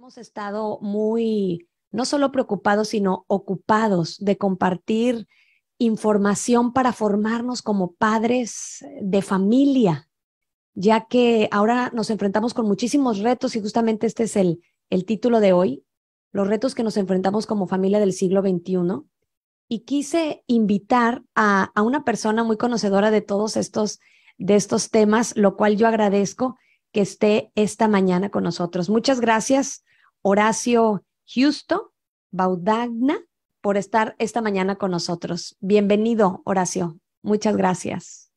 hemos estado muy, no solo preocupados, sino ocupados de compartir información para formarnos como padres de familia, ya que ahora nos enfrentamos con muchísimos retos y justamente este es el título de hoy, los retos que nos enfrentamos como familia del siglo XXI. Y quise invitar a una persona muy conocedora de estos temas, lo cual yo agradezco que esté esta mañana con nosotros. Muchas gracias, Horacio Justo Baudagna, por estar esta mañana con nosotros. Bienvenido, Horacio. Muchas gracias.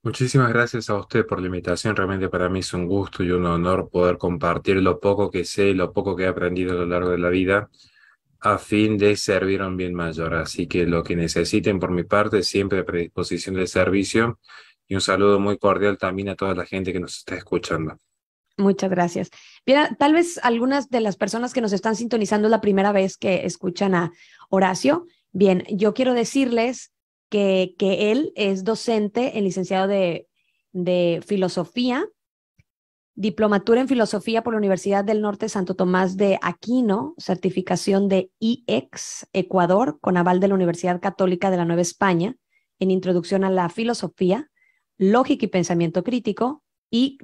Muchísimas gracias a usted por la invitación. Realmente para mí es un gusto y un honor poder compartir lo poco que sé, lo poco que he aprendido a lo largo de la vida, a fin de servir a un bien mayor. Así que lo que necesiten por mi parte, siempre a predisposición del servicio. Y un saludo muy cordial también a toda la gente que nos está escuchando. Muchas gracias. Mira, tal vez algunas de las personas que nos están sintonizando es la primera vez que escuchan a Horacio. Bien, yo quiero decirles que él es docente, el licenciado de filosofía, diplomatura en filosofía por la Universidad del Norte Santo Tomás de Aquino, certificación de IEX, Ecuador, con aval de la Universidad Católica de la Nueva España, en introducción a la filosofía, lógica y pensamiento crítico y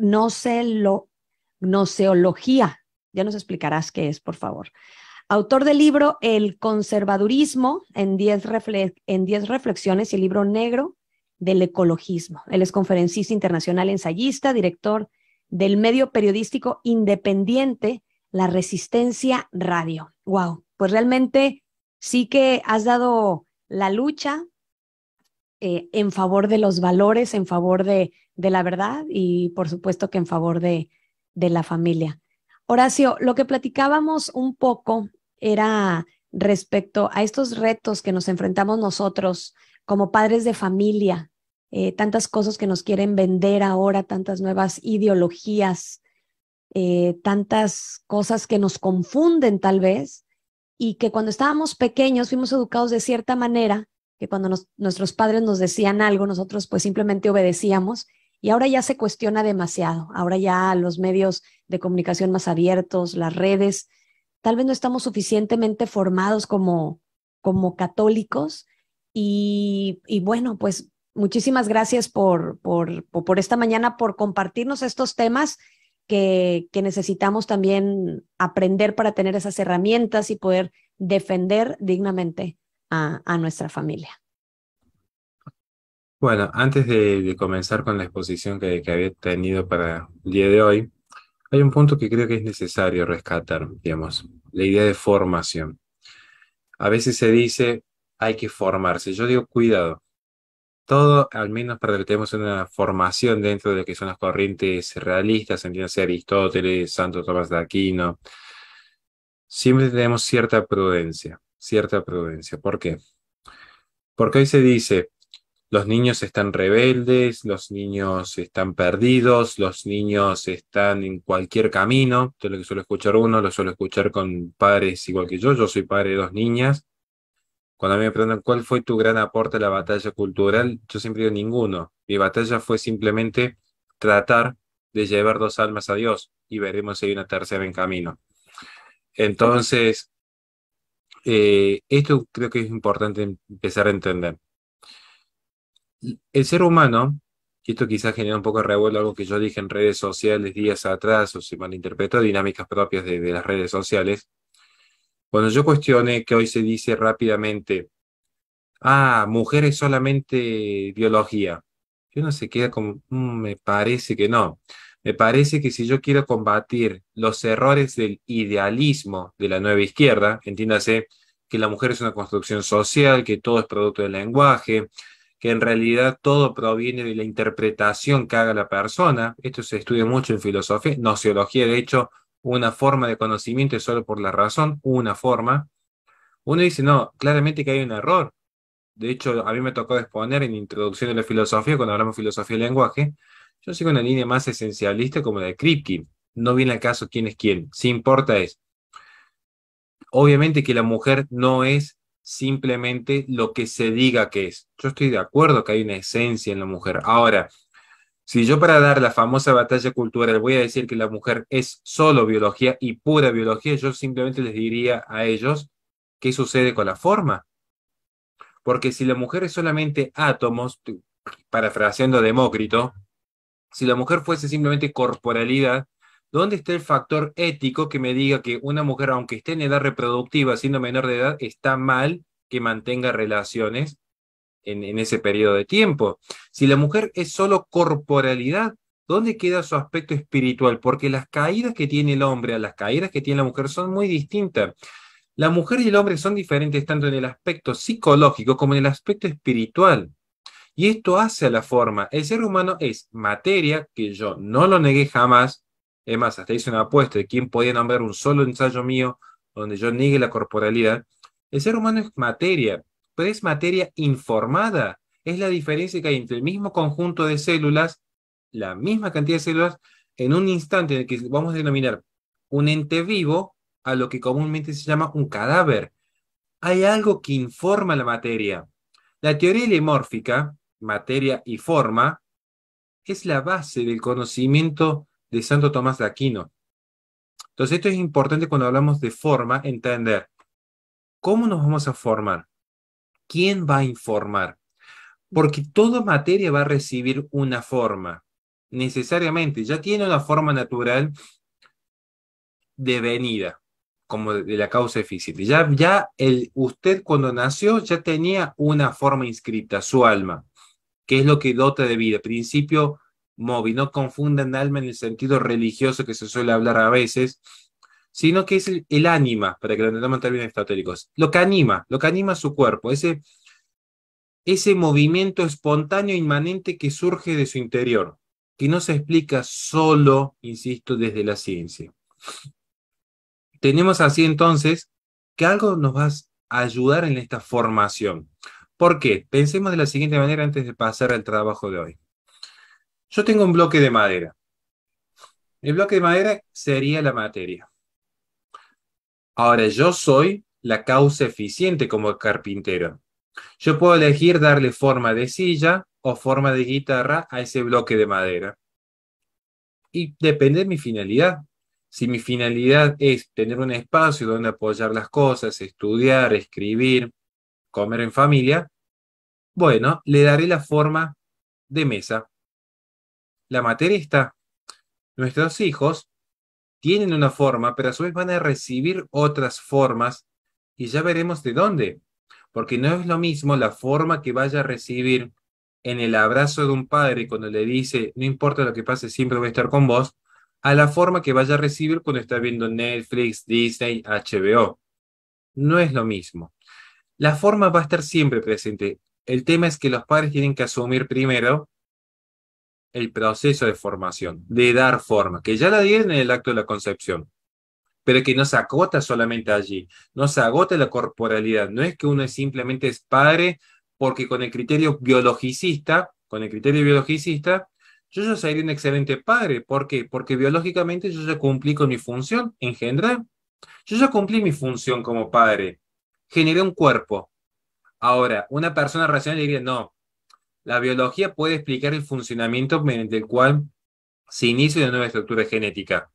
gnoseología. Ya nos explicarás qué es, por favor. Autor del libro El conservadurismo en 10 reflexiones y el libro negro del ecologismo. Él es conferencista internacional, ensayista, director del medio periodístico independiente La Resistencia Radio. Wow, pues realmente sí que has dado la lucha en favor de los valores, en favor de la verdad y por supuesto que en favor de la familia. Horacio, lo que platicábamos un poco era respecto a estos retos que nos enfrentamos nosotros como padres de familia, tantas cosas que nos quieren vender ahora, tantas nuevas ideologías, tantas cosas que nos confunden tal vez, y que cuando estábamos pequeños fuimos educados de cierta manera, que cuando nuestros padres nos decían algo, nosotros pues simplemente obedecíamos, y ahora ya se cuestiona demasiado, ahora ya los medios de comunicación más abiertos, las redes, tal vez no estamos suficientemente formados como católicos, y bueno, pues muchísimas gracias por esta mañana, por compartirnos estos temas que necesitamos también aprender para tener esas herramientas y poder defender dignamente a nuestra familia. Bueno, antes de comenzar con la exposición que había tenido para el día de hoy, hay un punto que creo que es necesario rescatar, digamos, la idea de formación. A veces se dice, hay que formarse. Yo digo, cuidado. Todo, al menos para que tenemos una formación dentro de lo que son las corrientes realistas, entiéndase Aristóteles, Santo Tomás de Aquino, siempre tenemos cierta prudencia, cierta prudencia. ¿Por qué? Porque hoy se dice, los niños están rebeldes, los niños están perdidos, los niños están en cualquier camino. Esto es lo que suelo escuchar uno, lo suelo escuchar con padres igual que yo soy padre de dos niñas. Cuando a mí me preguntan cuál fue tu gran aporte a la batalla cultural, yo siempre digo ninguno. Mi batalla fue simplemente tratar de llevar dos almas a Dios y veremos si hay una tercera en camino. Entonces, esto creo que es importante empezar a entender. El ser humano, y esto quizás genera un poco de revuelo, algo que yo dije en redes sociales días atrás, o se malinterpretó, dinámicas propias de las redes sociales. Cuando yo cuestioné que hoy se dice rápidamente, mujer es solamente biología. Y uno se queda como, me parece que no. Me parece que si yo quiero combatir los errores del idealismo de la nueva izquierda, entiéndase que la mujer es una construcción social, que todo es producto del lenguaje, que en realidad todo proviene de la interpretación que haga la persona. Esto se estudia mucho en filosofía, nociología, de hecho, una forma de conocimiento es solo por la razón, una forma. Uno dice, no, claramente que hay un error. De hecho, a mí me tocó exponer en Introducción de la Filosofía, cuando hablamos de filosofía del lenguaje, yo sigo una línea más esencialista como la de Kripke. No viene al caso quién es quién. Si importa es, obviamente que la mujer no es simplemente lo que se diga que es. Yo estoy de acuerdo que hay una esencia en la mujer. Ahora, Si yo para dar la famosa batalla cultural voy a decir que la mujer es solo biología y pura biología, yo simplemente les diría a ellos qué sucede con la forma. Porque si la mujer es solamente átomos, parafraseando a Demócrito, si la mujer fuese simplemente corporalidad, ¿dónde está el factor ético que me diga que una mujer, aunque esté en edad reproductiva, siendo menor de edad, está mal que mantenga relaciones en ese periodo de tiempo? Si la mujer es solo corporalidad, ¿dónde queda su aspecto espiritual? Porque las caídas que tiene el hombre a las caídas que tiene la mujer son muy distintas. La mujer y el hombre son diferentes tanto en el aspecto psicológico como en el aspecto espiritual. Y esto hace a la forma. El ser humano es materia, que yo no lo negué jamás. Es más, hasta hice una apuesta de quién podía nombrar un solo ensayo mío donde yo niegue la corporalidad. El ser humano es materia, pero es materia informada. Es la diferencia que hay entre el mismo conjunto de células, la misma cantidad de células, en un instante en el que vamos a denominar un ente vivo a lo que comúnmente se llama un cadáver. Hay algo que informa la materia. La teoría heliomórfica, materia y forma, es la base del conocimiento de Santo Tomás de Aquino. Entonces, esto es importante cuando hablamos de forma, entender cómo nos vamos a formar, quién va a informar, porque toda materia va a recibir una forma, necesariamente, ya tiene una forma natural devenida, como de la causa eficiente. Usted cuando nació ya tenía una forma inscrita, su alma, que es lo que dota de vida, principio móvil. No confundan alma en el sentido religioso que se suele hablar a veces, sino que es el ánima, para que lo entendamos en términos aristotélicos, lo que anima su cuerpo, ese movimiento espontáneo inmanente que surge de su interior, que no se explica solo, insisto, desde la ciencia. Tenemos así entonces que algo nos va a ayudar en esta formación. ¿Por qué? Pensemos de la siguiente manera antes de pasar al trabajo de hoy. Yo tengo un bloque de madera. El bloque de madera sería la materia. Ahora, yo soy la causa eficiente como carpintero. Yo puedo elegir darle forma de silla o forma de guitarra a ese bloque de madera. Y depende de mi finalidad. Si mi finalidad es tener un espacio donde apoyar las cosas, estudiar, escribir, comer en familia, bueno, le daré la forma de mesa. La materia está. Nuestros hijos tienen una forma, pero a su vez van a recibir otras formas y ya veremos de dónde. Porque no es lo mismo la forma que vaya a recibir en el abrazo de un padre cuando le dice, no importa lo que pase, siempre voy a estar con vos, a la forma que vaya a recibir cuando está viendo Netflix, Disney, HBO. No es lo mismo. La forma va a estar siempre presente. El tema es que los padres tienen que asumir primero el proceso de formación, de dar forma, que ya la dieron en el acto de la concepción, pero que no se acota solamente allí, no se agota la corporalidad, no es que uno simplemente es padre porque con el criterio biologicista, yo ya sería un excelente padre. ¿Por qué? Porque biológicamente yo ya cumplí con mi función, engendrar. Yo ya cumplí mi función como padre, generé un cuerpo. Ahora, una persona racional diría, no, la biología puede explicar el funcionamiento mediante el cual se inicia una nueva estructura genética.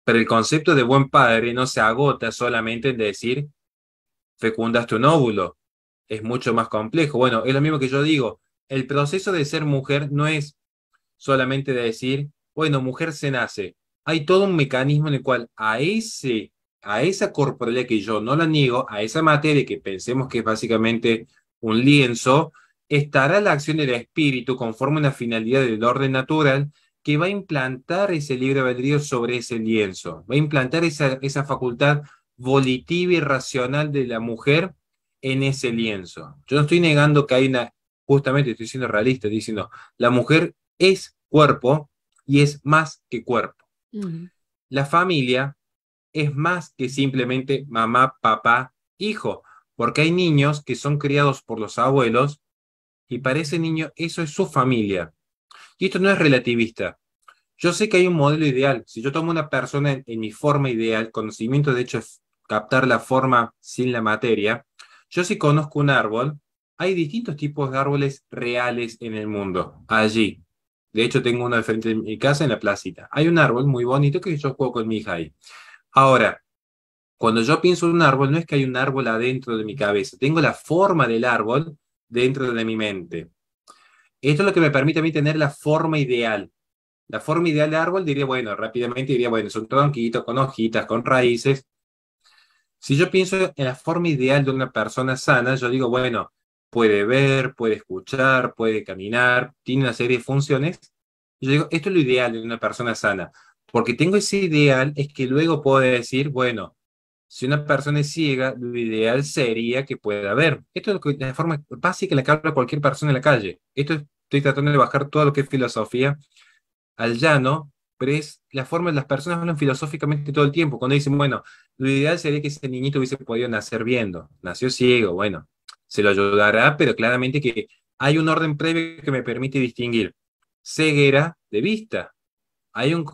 Pero el concepto de buen padre no se agota solamente en decir fecundaste un óvulo. Es mucho más complejo. Bueno, es lo mismo que yo digo. El proceso de ser mujer no es solamente decir, bueno, mujer se nace. Hay todo un mecanismo en el cual a esa corporalidad que yo no la niego, a esa materia que pensemos que es básicamente un lienzo, estará la acción del espíritu conforme a una finalidad del orden natural que va a implantar ese libre albedrío sobre ese lienzo, va a implantar esa facultad volitiva y racional de la mujer en ese lienzo. Yo no estoy negando que hay justamente estoy siendo realista, diciendo, la mujer es cuerpo y es más que cuerpo. Ujú. La familia es más que simplemente mamá, papá, hijo, porque hay niños que son criados por los abuelos y para ese niño eso es su familia. Y esto no es relativista. Yo sé que hay un modelo ideal. Si yo tomo una persona en mi forma ideal, conocimiento de hecho es captar la forma sin la materia, yo si conozco un árbol, hay distintos tipos de árboles reales en el mundo, allí. De hecho, tengo uno al frente de mi casa en la placita. Hay un árbol muy bonito que yo juego con mi hija ahí. Ahora, cuando yo pienso en un árbol, no es que hay un árbol adentro de mi cabeza, tengo la forma del árbol dentro de mi mente. Esto es lo que me permite a mí tener la forma ideal. La forma ideal de árbol diría, bueno, rápidamente diría, bueno, es un tronquito con hojitas, con raíces. Si yo pienso en la forma ideal de una persona sana, yo digo, bueno, puede ver, puede escuchar, puede caminar, tiene una serie de funciones. Yo digo, esto es lo ideal de una persona sana. Porque tengo ese ideal, es que luego puedo decir, bueno, si una persona es ciega, lo ideal sería que pueda ver. Esto es la forma básica en la que habla cualquier persona en la calle. Estoy tratando de bajar todo lo que es filosofía al llano, pero es la forma las personas hablan filosóficamente todo el tiempo. Cuando dicen, bueno, lo ideal sería que ese niñito hubiese podido nacer viendo. Nació ciego, bueno, se lo ayudará, pero claramente que hay un orden previo que me permite distinguir ceguera de vista.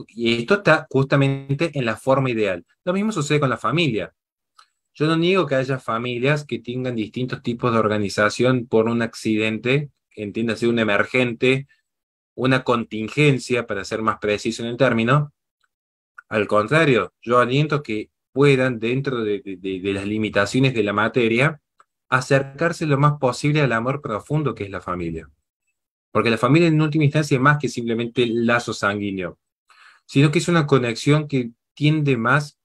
Y esto está justamente en la forma ideal. Lo mismo sucede con la familia. Yo no niego que haya familias que tengan distintos tipos de organización por un accidente, entiéndase, un emergente, una contingencia, para ser más preciso en el término. Al contrario, yo aliento que puedan, dentro de las limitaciones de la materia, acercarse lo más posible al amor profundo que es la familia. Porque la familia en última instancia es más que simplemente el lazo sanguíneo, sino que es una conexión que tiende más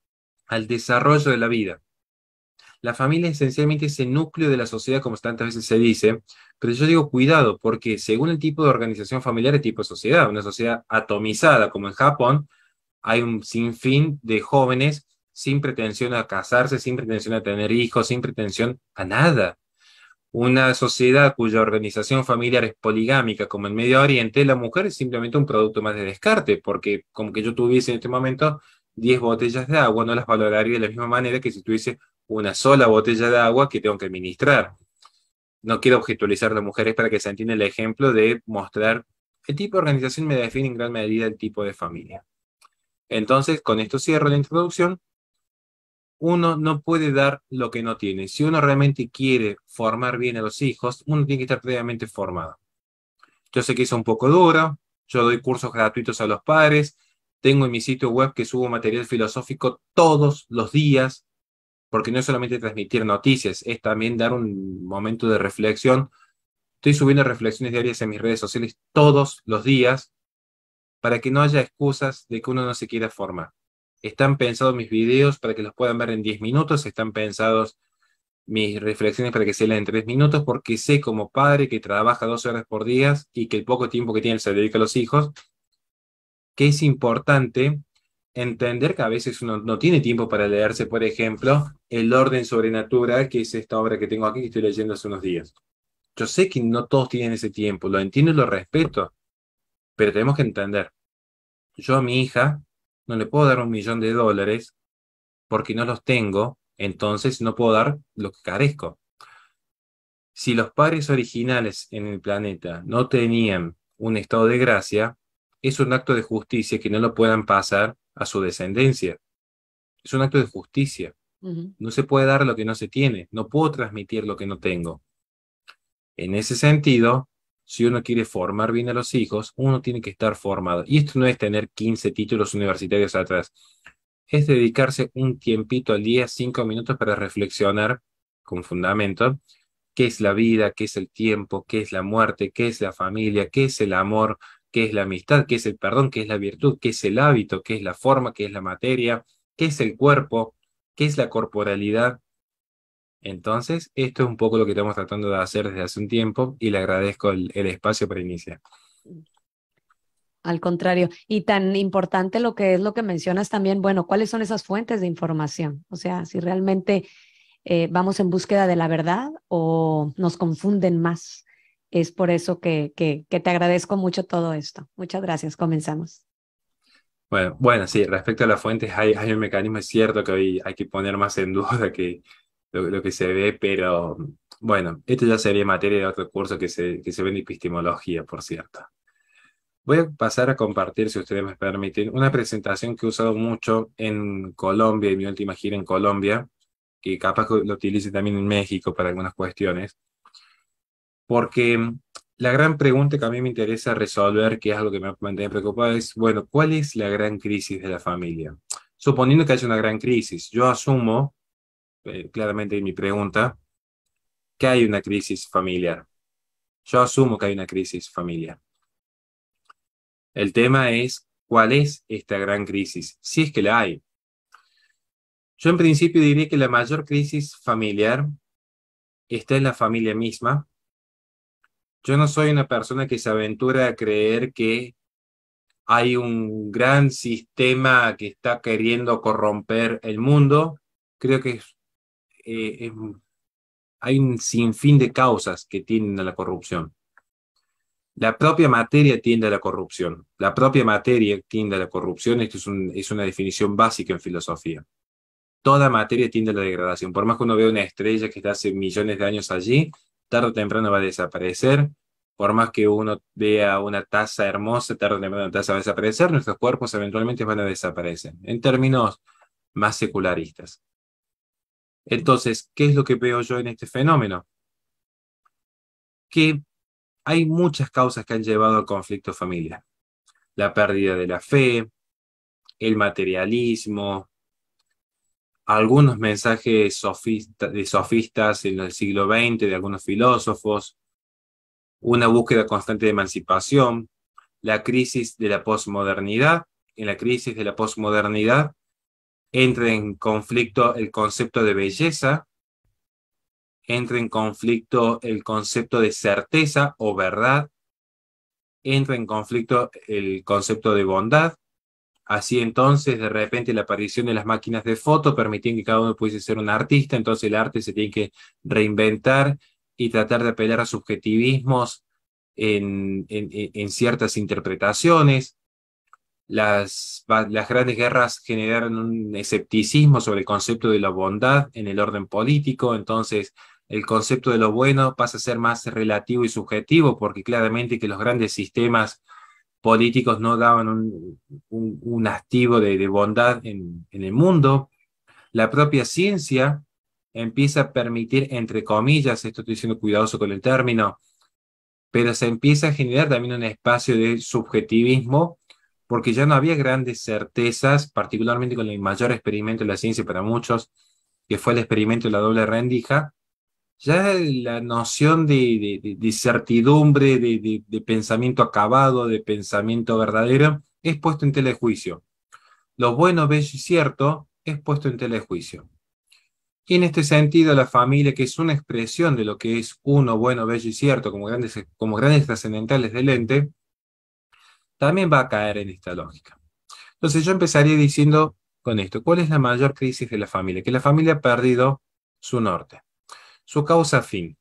al desarrollo de la vida. La familia es esencialmente ese núcleo de la sociedad, como tantas veces se dice, pero yo digo cuidado, porque según el tipo de organización familiar, el tipo de sociedad, una sociedad atomizada como en Japón, hay un sinfín de jóvenes sin pretensión a casarse, sin pretensión a tener hijos, sin pretensión a nada. Una sociedad cuya organización familiar es poligámica, como en Medio Oriente, la mujer es simplemente un producto más de descarte, porque como que yo tuviese en este momento 10 botellas de agua, no las valoraría de la misma manera que si tuviese una sola botella de agua que tengo que administrar. No quiero objetualizar a las mujeres para que se entienda el ejemplo de mostrar el tipo de organización me define en gran medida el tipo de familia. Entonces, con esto cierro la introducción. Uno no puede dar lo que no tiene. Si uno realmente quiere formar bien a los hijos, uno tiene que estar previamente formado. Yo sé que es un poco duro, yo doy cursos gratuitos a los padres, tengo en mi sitio web que subo material filosófico todos los días, porque no es solamente transmitir noticias, es también dar un momento de reflexión. Estoy subiendo reflexiones diarias en mis redes sociales todos los días para que no haya excusas de que uno no se quiera formar. Están pensados mis videos para que los puedan ver en 10 minutos, están pensados mis reflexiones para que se lean en 3 minutos, porque sé como padre que trabaja 12 horas por día y que el poco tiempo que tiene se dedica a los hijos, que es importante entender que a veces uno no tiene tiempo para leerse, por ejemplo, El orden sobrenatural, que es esta obra que tengo aquí que estoy leyendo hace unos días. Yo sé que no todos tienen ese tiempo, lo entiendo y lo respeto, pero tenemos que entender. Yo a mi hija no le puedo dar $1.000.000 porque no los tengo, entonces no puedo dar lo que carezco. Si los padres originales en el planeta no tenían un estado de gracia, es un acto de justicia que no lo puedan pasar a su descendencia. Es un acto de justicia. Ujú. No se puede dar lo que no se tiene. No puedo transmitir lo que no tengo. En ese sentido, si uno quiere formar bien a los hijos, uno tiene que estar formado. Y esto no es tener 15 títulos universitarios atrás. Es dedicarse un tiempito al día, 5 minutos para reflexionar con fundamento qué es la vida, qué es el tiempo, qué es la muerte, qué es la familia, qué es el amor, qué es la amistad, qué es el perdón, qué es la virtud, qué es el hábito, qué es la forma, qué es la materia, qué es el cuerpo, qué es la corporalidad. Entonces, esto es un poco lo que estamos tratando de hacer desde hace un tiempo y le agradezco el espacio para iniciar. Al contrario, y tan importante lo que es lo que mencionas también, bueno, ¿cuáles son esas fuentes de información? O sea, si realmente vamos en búsqueda de la verdad o nos confunden más. Es por eso que te agradezco mucho todo esto. Muchas gracias. Comenzamos. Bueno, sí, respecto a las fuentes, hay un mecanismo, es cierto que hoy hay que poner más en duda que lo que se ve, pero bueno, esto ya sería materia de otro curso que se ve en epistemología, por cierto. Voy a pasar a compartir, si ustedes me permiten, una presentación que he usado mucho en Colombia, en mi última gira en Colombia, que capaz que lo utilice también en México para algunas cuestiones, porque La gran pregunta que a mí me interesa resolver, que es algo que me mantiene preocupado, es, bueno, ¿cuál es la gran crisis de la familia? Suponiendo que haya una gran crisis, yo asumo, claramente en mi pregunta, que hay una crisis familiar. Yo asumo que hay una crisis familiar. El tema es, ¿cuál es esta gran crisis? Si es que la hay. Yo en principio diría que la mayor crisis familiar está en la familia misma. Yo no soy una persona que se aventura a creer que hay un gran sistema que está queriendo corromper el mundo. Creo que hay un sinfín de causas que tienden a la corrupción. La propia materia tiende a la corrupción. La propia materia tiende a la corrupción. Esto es una definición básica en filosofía. Toda materia tiende a la degradación. Por más que uno vea una estrella que está hace millones de años allí, tarde o temprano va a desaparecer. Por más que uno vea una taza hermosa, tarde o temprano la taza va a desaparecer, nuestros cuerpos eventualmente van a desaparecer. En términos más secularistas. Entonces, ¿qué es lo que veo yo en este fenómeno? Que hay muchas causas que han llevado al conflicto familiar. La pérdida de la fe, el materialismo, algunos mensajes sofistas en el siglo XX de algunos filósofos, una búsqueda constante de emancipación, la crisis de la posmodernidad. En la crisis de la posmodernidad entra en conflicto el concepto de belleza, entra en conflicto el concepto de certeza o verdad, entra en conflicto el concepto de bondad. Así entonces, de repente, la aparición de las máquinas de foto permitían que cada uno pudiese ser un artista, entonces el arte se tiene que reinventar y tratar de apelar a subjetivismos en ciertas interpretaciones. Las grandes guerras generaron un escepticismo sobre el concepto de la bondad en el orden político, entonces el concepto de lo bueno pasa a ser más relativo y subjetivo, porque claramente que los grandes sistemas políticos no daban un activo de bondad en el mundo. La propia ciencia empieza a permitir, entre comillas, esto estoy siendo cuidadoso con el término, pero se empieza a generar también un espacio de subjetivismo, porque ya no había grandes certezas, particularmente con el mayor experimento de la ciencia para muchos, que fue el experimento de la doble rendija. Ya la noción de certidumbre, de pensamiento acabado, de pensamiento verdadero, es puesto en tela de juicio. Lo bueno, bello y cierto es puesto en tela de juicio. Y en este sentido, la familia, que es una expresión de lo que es uno, bueno, bello y cierto, como grandes trascendentales del ente, también va a caer en esta lógica. Entonces yo empezaría diciendo con esto, ¿cuál es la mayor crisis de la familia? Que la familia ha perdido su norte, su causa fin.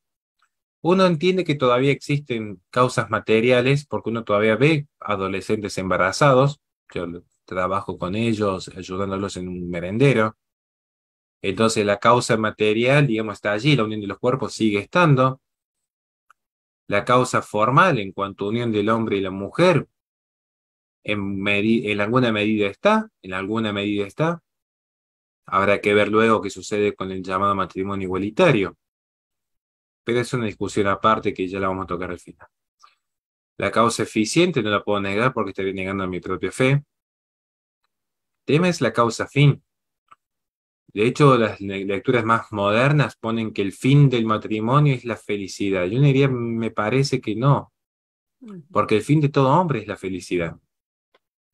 Uno entiende que todavía existen causas materiales porque uno todavía ve adolescentes embarazados. Yo trabajo con ellos, ayudándolos en un merendero. Entonces la causa material, digamos, está allí, la unión de los cuerpos sigue estando. La causa formal en cuanto a unión del hombre y la mujer, en alguna medida está, en alguna medida está. Habrá que ver luego qué sucede con el llamado matrimonio igualitario. Pero es una discusión aparte que ya la vamos a tocar al final. La causa eficiente no la puedo negar porque estaría negando a mi propia fe. El tema es la causa fin. De hecho, las lecturas más modernas ponen que el fin del matrimonio es la felicidad. Yo diría, me parece que no, porque el fin de todo hombre es la felicidad.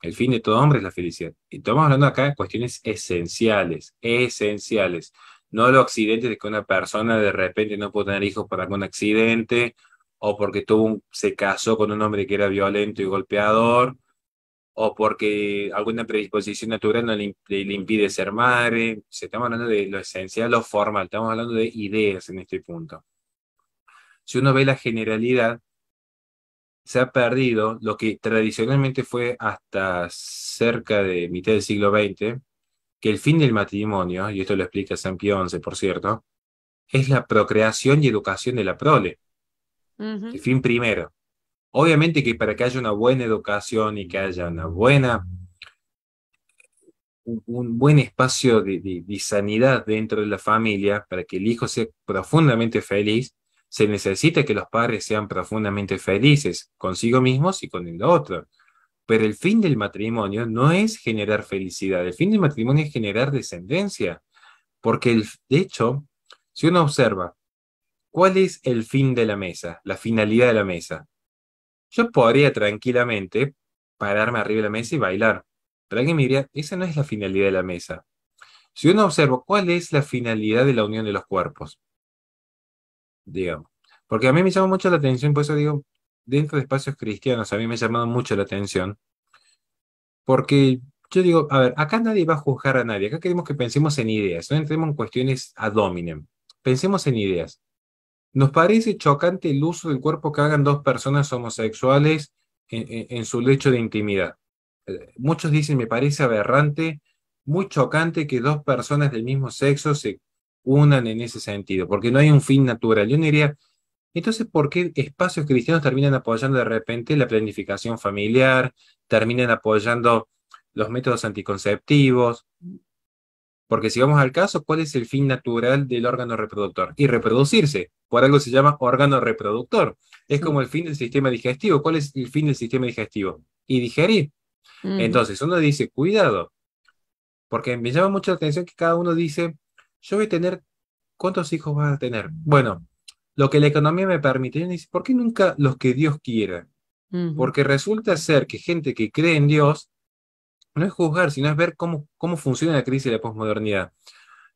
El fin de todo hombre es la felicidad. Y estamos hablando acá de cuestiones esenciales, esenciales. No los accidentes de que una persona de repente no puede tener hijos por algún accidente, o porque se casó con un hombre que era violento y golpeador, o porque alguna predisposición natural no le impide ser madre. Estamos hablando de lo esencial, lo formal, estamos hablando de ideas en este punto. Si uno ve la generalidad, se ha perdido lo que tradicionalmente fue hasta cerca de mitad del siglo XX, que el fin del matrimonio, y esto lo explica San Pío XI, por cierto, es la procreación y educación de la prole, el Ujú. fin primero. Obviamente que para que haya una buena educación y que haya un buen espacio de sanidad dentro de la familia, para que el hijo sea profundamente feliz, Se necesita que los padres sean profundamente felices consigo mismos y con el otro. Pero el fin del matrimonio no es generar felicidad, el fin del matrimonio es generar descendencia. Porque, de hecho, si uno observa, ¿cuál es el fin de la mesa? La finalidad de la mesa. Yo podría tranquilamente pararme arriba de la mesa y bailar. Pero alguien me diría, esa no es la finalidad de la mesa. Si uno observa, ¿cuál es la finalidad de la unión de los cuerpos? Digamos. Porque a mí me llama mucho la atención, por eso digo, dentro de espacios cristianos, a mí me ha llamado mucho la atención. Porque yo digo, a ver, acá nadie va a juzgar a nadie. Acá queremos que pensemos en ideas, no entremos en cuestiones ad hominem. Pensemos en ideas. ¿Nos parece chocante el uso del cuerpo que hagan dos personas homosexuales en su lecho de intimidad? Muchos dicen, me parece aberrante, muy chocante que dos personas del mismo sexo se unan en ese sentido, porque no hay un fin natural. Yo diría, entonces, ¿por qué espacios cristianos terminan apoyando de repente la planificación familiar, terminan apoyando los métodos anticonceptivos? Porque si vamos al caso, ¿cuál es el fin natural del órgano reproductor? Y reproducirse. Por algo se llama órgano reproductor. Es Sí. como el fin del sistema digestivo. ¿Cuál es el fin del sistema digestivo? Y digerir. Ujú, Entonces uno dice, cuidado, porque me llama mucho la atención que cada uno dice, yo voy a tener, ¿cuántos hijos vas a tener? Bueno, lo que la economía me permite. Y uno dice, ¿por qué nunca los que Dios quiera? ujú, Porque resulta ser que gente que cree en Dios no es juzgar, sino es ver cómo funciona la crisis de la posmodernidad.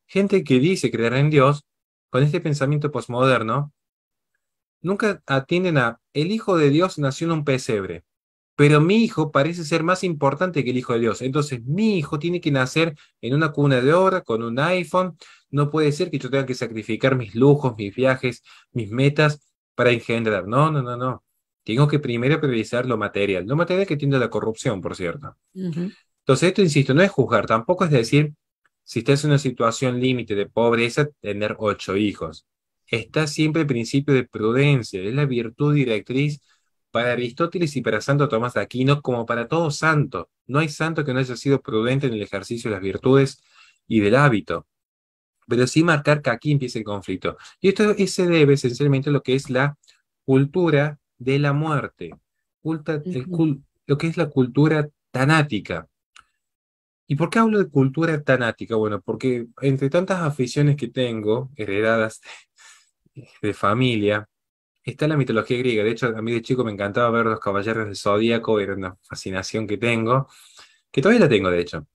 Gente que dice creer en Dios, con este pensamiento posmoderno, nunca atienden a el Hijo de Dios nació en un pesebre, pero mi hijo parece ser más importante que el Hijo de Dios. Entonces, mi hijo tiene que nacer en una cuna de oro, con un iPhone. No puede ser que yo tenga que sacrificar mis lujos, mis viajes, mis metas para engendrar. No, no, no, no. Tengo que primero priorizar lo material que tiende a la corrupción, por cierto. ujú, Entonces, esto, insisto, no es juzgar, tampoco es decir, si estás en una situación límite de pobreza, tener 8 hijos. Está siempre el principio de prudencia, es la virtud directriz para Aristóteles y para Santo Tomás de Aquino, como para todo santo. No hay santo que no haya sido prudente en el ejercicio de las virtudes y del hábito, pero sí marcar que aquí empieza el conflicto. Y esto se debe esencialmente a lo que es la cultura de la muerte, ujú. lo que es la cultura tanática. ¿Y por qué hablo de cultura tanática? Bueno, porque entre tantas aficiones que tengo, heredadas de familia, está la mitología griega. De hecho, a mí de chico me encantaba ver los caballeros del Zodíaco, era una fascinación que tengo, que todavía la tengo, de hecho.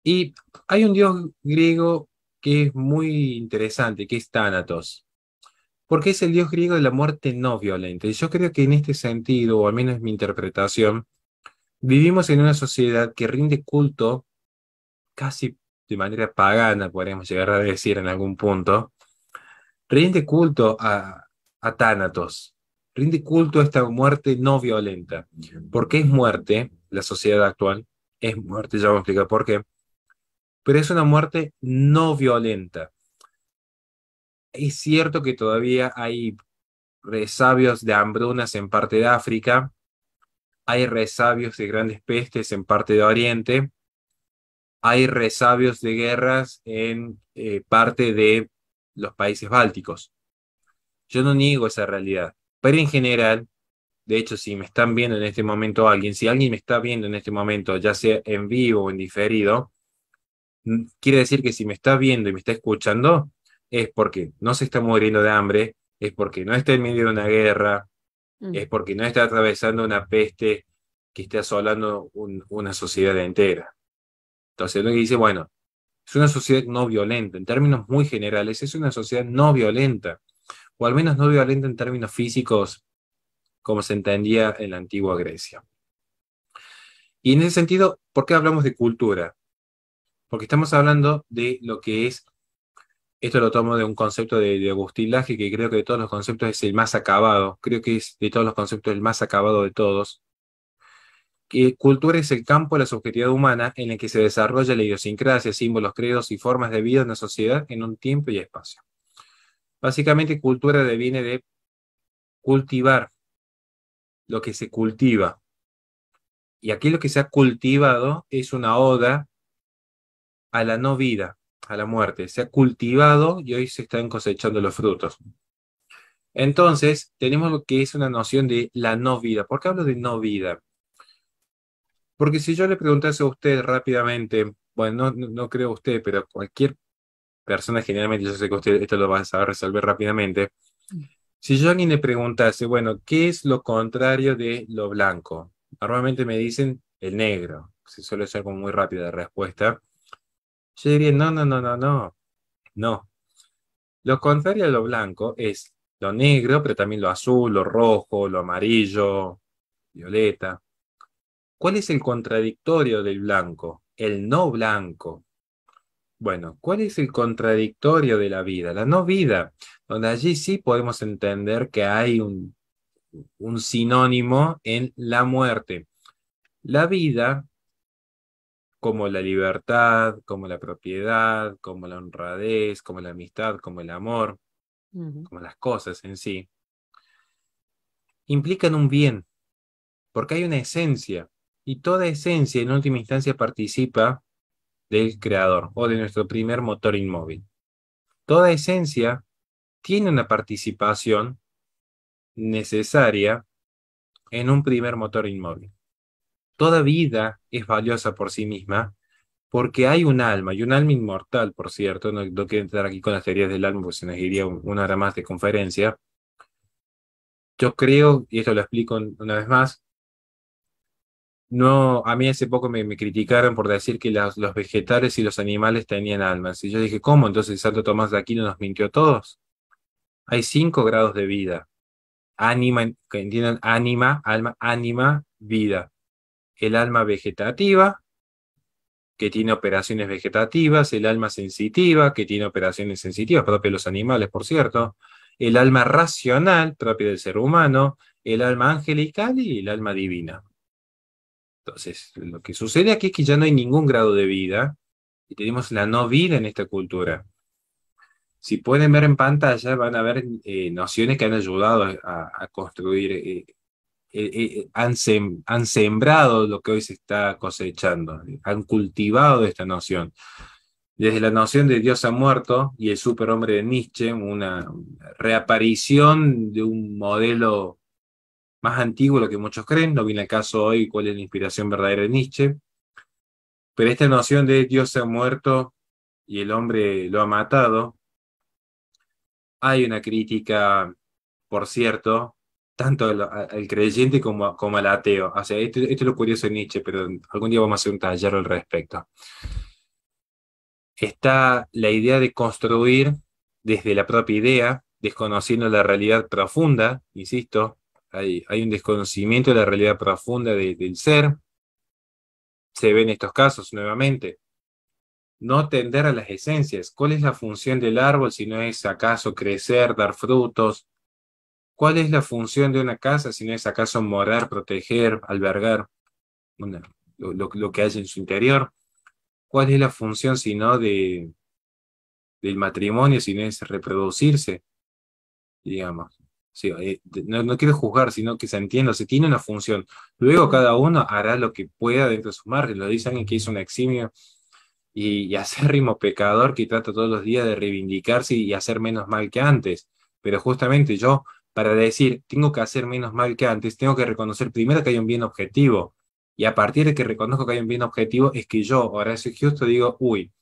Y hay un dios griego que es muy interesante, que es Tánatos, porque es el dios griego de la muerte no violenta. Y yo creo que en este sentido, o al menos mi interpretación, vivimos en una sociedad que rinde culto casi de manera pagana, podríamos llegar a decir en algún punto, rinde culto a Tánatos, rinde culto a esta muerte no violenta. ¿Por qué es muerte? La sociedad actual es muerte, ya vamos a explicar por qué, pero es una muerte no violenta. Es cierto que todavía hay resabios de hambrunas en parte de África, hay resabios de grandes pestes en parte de Oriente, hay resabios de guerras en parte de los países bálticos. Yo no niego esa realidad, pero en general, de hecho, si me están viendo en este momento alguien, si alguien me está viendo en este momento, ya sea en vivo o en diferido, quiere decir que si me está viendo y me está escuchando, es porque no se está muriendo de hambre, es porque no está en medio de una guerra, Mm. es porque no está atravesando una peste que esté asolando una sociedad entera. Entonces, lo que dice, bueno, es una sociedad no violenta, en términos muy generales, es una sociedad no violenta, o al menos no violenta en términos físicos, como se entendía en la antigua Grecia. Y en ese sentido, ¿por qué hablamos de cultura? Porque estamos hablando de lo que es, esto lo tomo de un concepto de Agustín Laje, que creo que de todos los conceptos es el más acabado, creo que es de todos los conceptos el más acabado de todos, que cultura es el campo de la subjetividad humana en el que se desarrolla la idiosincrasia, símbolos, credos y formas de vida en una sociedad en un tiempo y espacio. Básicamente, cultura deviene de cultivar lo que se cultiva. Y aquí lo que se ha cultivado es una oda a la no vida, a la muerte. Se ha cultivado y hoy se están cosechando los frutos. Entonces, tenemos lo que es una noción de la no vida. ¿Por qué hablo de no vida? Porque si yo le preguntase a usted rápidamente, bueno, no creo usted, pero cualquier persona generalmente, yo sé que usted esto lo va a saber resolver rápidamente. Si yo a alguien le preguntase, bueno, ¿qué es lo contrario de lo blanco? Normalmente me dicen el negro. Si suele ser como muy rápida la respuesta. Yo diría, no, no, no, no, no, no. Lo contrario a lo blanco es lo negro, pero también lo azul, lo rojo, lo amarillo, violeta. ¿Cuál es el contradictorio del blanco? El no blanco. Bueno, ¿cuál es el contradictorio de la vida? La no vida, donde allí sí podemos entender que hay un sinónimo en la muerte. La vida, como la libertad, como la propiedad, como la honradez, como la amistad, como el amor, Ujú, como las cosas en sí, implican un bien, porque hay una esencia, y toda esencia en última instancia participa del creador o de nuestro primer motor inmóvil. Toda esencia tiene una participación necesaria en un primer motor inmóvil. Toda vida es valiosa por sí misma porque hay un alma, y un alma inmortal, por cierto. No quiero entrar aquí con las teorías del alma, porque se nos iría una hora más de conferencia. Yo creo, y esto lo explico una vez más, no, a mí hace poco me criticaron por decir que los vegetales y los animales tenían almas. Y yo dije, ¿cómo? Entonces Santo Tomás de Aquino nos mintió a todos. Hay 5 grados de vida. Ánima, que entiendan, ánima, alma, ánima, vida. El alma vegetativa, que tiene operaciones vegetativas, el alma sensitiva, que tiene operaciones sensitivas, propia de los animales, por cierto, el alma racional, propia del ser humano, el alma angelical y el alma divina. Entonces, lo que sucede aquí es que ya no hay ningún grado de vida y tenemos la no vida en esta cultura. Si pueden ver en pantalla, van a ver nociones que han ayudado a construir, han sembrado lo que hoy se está cosechando, han cultivado esta noción. Desde la noción de Dios ha muerto y el superhombre de Nietzsche, una reaparición de un modelo más antiguo, lo que muchos creen, no viene al caso hoy cuál es la inspiración verdadera de Nietzsche, pero esta noción de Dios ha muerto y el hombre lo ha matado, hay una crítica, por cierto, tanto al creyente como al ateo. O sea, esto es lo curioso de Nietzsche, pero algún día vamos a hacer un taller al respecto. Está la idea de construir desde la propia idea, desconociendo la realidad profunda, insisto, hay un desconocimiento de la realidad profunda del ser, se ve en estos casos nuevamente. No tender a las esencias. ¿Cuál es la función del árbol si no es acaso crecer, dar frutos? ¿Cuál es la función de una casa si no es acaso morar, proteger, albergar lo que hay en su interior? ¿Cuál es la función si no del matrimonio si no es reproducirse, digamos? Sí, no quiero juzgar, sino que se entienda, se tiene una función. Luego ujú. cada uno hará lo que pueda dentro de sus márgenes. Lo dice alguien que hizo un eximio y acérrimo pecador que trata todos los días de reivindicarse y hacer menos mal que antes. Pero justamente yo, para decir, tengo que hacer menos mal que antes, tengo que reconocer primero que hay un bien objetivo. Y a partir de que reconozco que hay un bien objetivo, es que yo, Horacio Justo, digo, uy,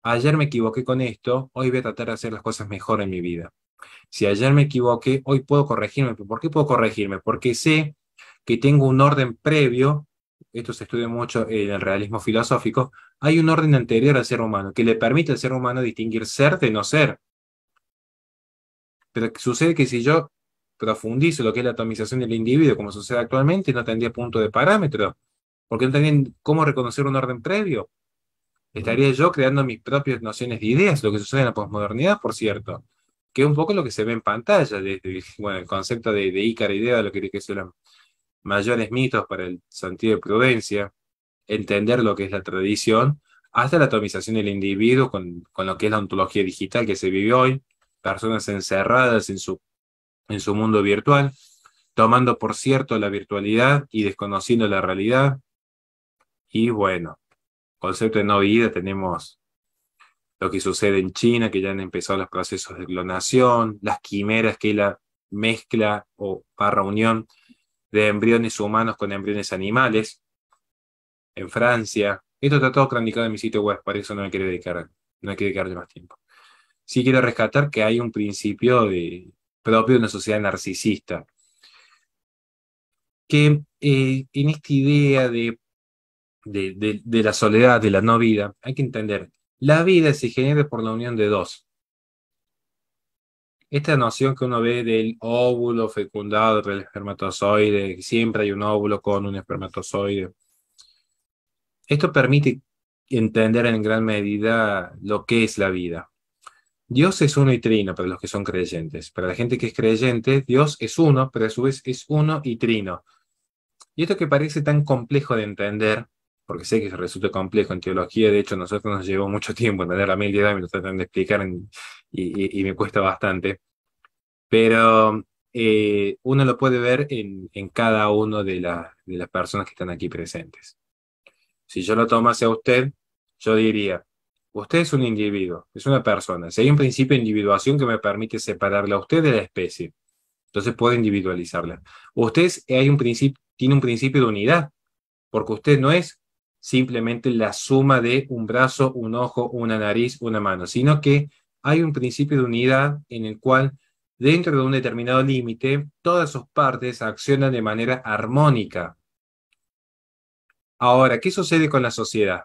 ayer me equivoqué con esto, hoy voy a tratar de hacer las cosas mejor en mi vida. Si ayer me equivoqué, hoy puedo corregirme. ¿Por qué puedo corregirme? Porque sé que tengo un orden previo, esto se estudia mucho en el realismo filosófico, hay un orden anterior al ser humano que le permite al ser humano distinguir ser de no ser. Pero sucede que si yo profundizo lo que es la atomización del individuo, como sucede actualmente, no tendría punto de parámetro, porque no tendría cómo reconocer un orden previo. Estaría yo creando mis propias nociones de ideas, lo que sucede en la posmodernidad, por cierto, que es un poco lo que se ve en pantalla, desde bueno, el concepto de Ícaro y Idea, lo que son los mayores mitos para el sentido de prudencia, entender lo que es la tradición, hasta la atomización del individuo con lo que es la ontología digital que se vive hoy, personas encerradas en su mundo virtual, tomando por cierto la virtualidad y desconociendo la realidad, y bueno, concepto de no vida tenemos lo que sucede en China, que ya han empezado los procesos de clonación, las quimeras, que mezcla o barra unión de embriones humanos con embriones animales en Francia. Esto está todo cronicado en mi sitio web, por eso no me quiero dedicar, no hay que dedicarle más tiempo. Sí quiero rescatar que hay un principio propio de una sociedad narcisista, que en esta idea de la soledad, de la no vida, hay que entender, la vida se genera por la unión de dos. Esta noción que uno ve del óvulo fecundado del espermatozoide, que siempre hay un óvulo con un espermatozoide, esto permite entender en gran medida lo que es la vida. Dios es uno y trino para los que son creyentes. Para la gente que es creyente, Dios es uno, pero a su vez es uno y trino. Y esto que parece tan complejo de entender, porque sé que resulta complejo en teología, de hecho a nosotros nos llevó mucho tiempo entender la mil y me lo tratan de explicar y me cuesta bastante, pero uno lo puede ver en cada uno de las personas que están aquí presentes. Si yo lo tomase a usted, yo diría, usted es un individuo, es una persona. Si hay un principio de individuación que me permite separarla a usted de la especie, entonces puedo individualizarla. Tiene un principio de unidad, porque usted no es simplemente la suma de un brazo, un ojo, una nariz, una mano, sino que hay un principio de unidad en el cual, dentro de un determinado límite, todas sus partes accionan de manera armónica. Ahora, ¿qué sucede con la sociedad?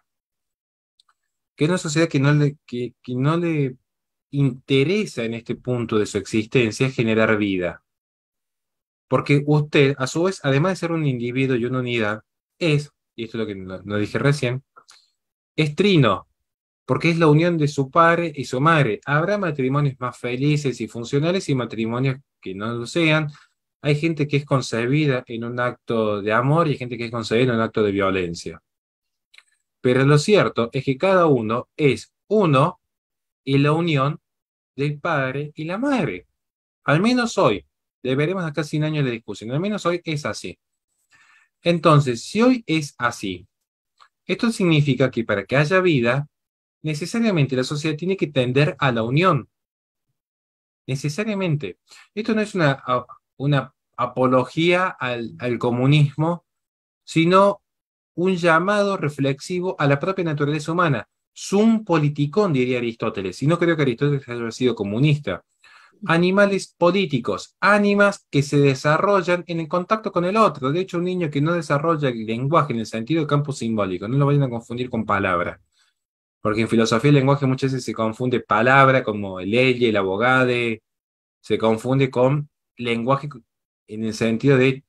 Que es una sociedad que no le interesa en este punto de su existencia generar vida. Porque usted, a su vez, además de ser un individuo y una unidad, y esto es lo que no dije recién, es trino, porque es la unión de su padre y su madre. Habrá matrimonios más felices y funcionales y matrimonios que no lo sean. Hay gente que es concebida en un acto de amor y hay gente que es concebida en un acto de violencia. Pero lo cierto es que cada uno es uno y la unión del padre y la madre. Al menos hoy, veremos acá 100 años de discusión, al menos hoy es así. Entonces, si hoy es así, esto significa que para que haya vida, necesariamente la sociedad tiene que tender a la unión. Necesariamente. Esto no es una apología al comunismo, sino un llamado reflexivo a la propia naturaleza humana. Sum politicón, diría Aristóteles, y no creo que Aristóteles haya sido comunista. Animales políticos, ánimas que se desarrollan en el contacto con el otro. De hecho, un niño que no desarrolla el lenguaje en el sentido de campo simbólico, no lo vayan a confundir con palabra, porque en filosofía el lenguaje muchas veces se confunde palabra como el ley, el abogade, se confunde con lenguaje en el sentido de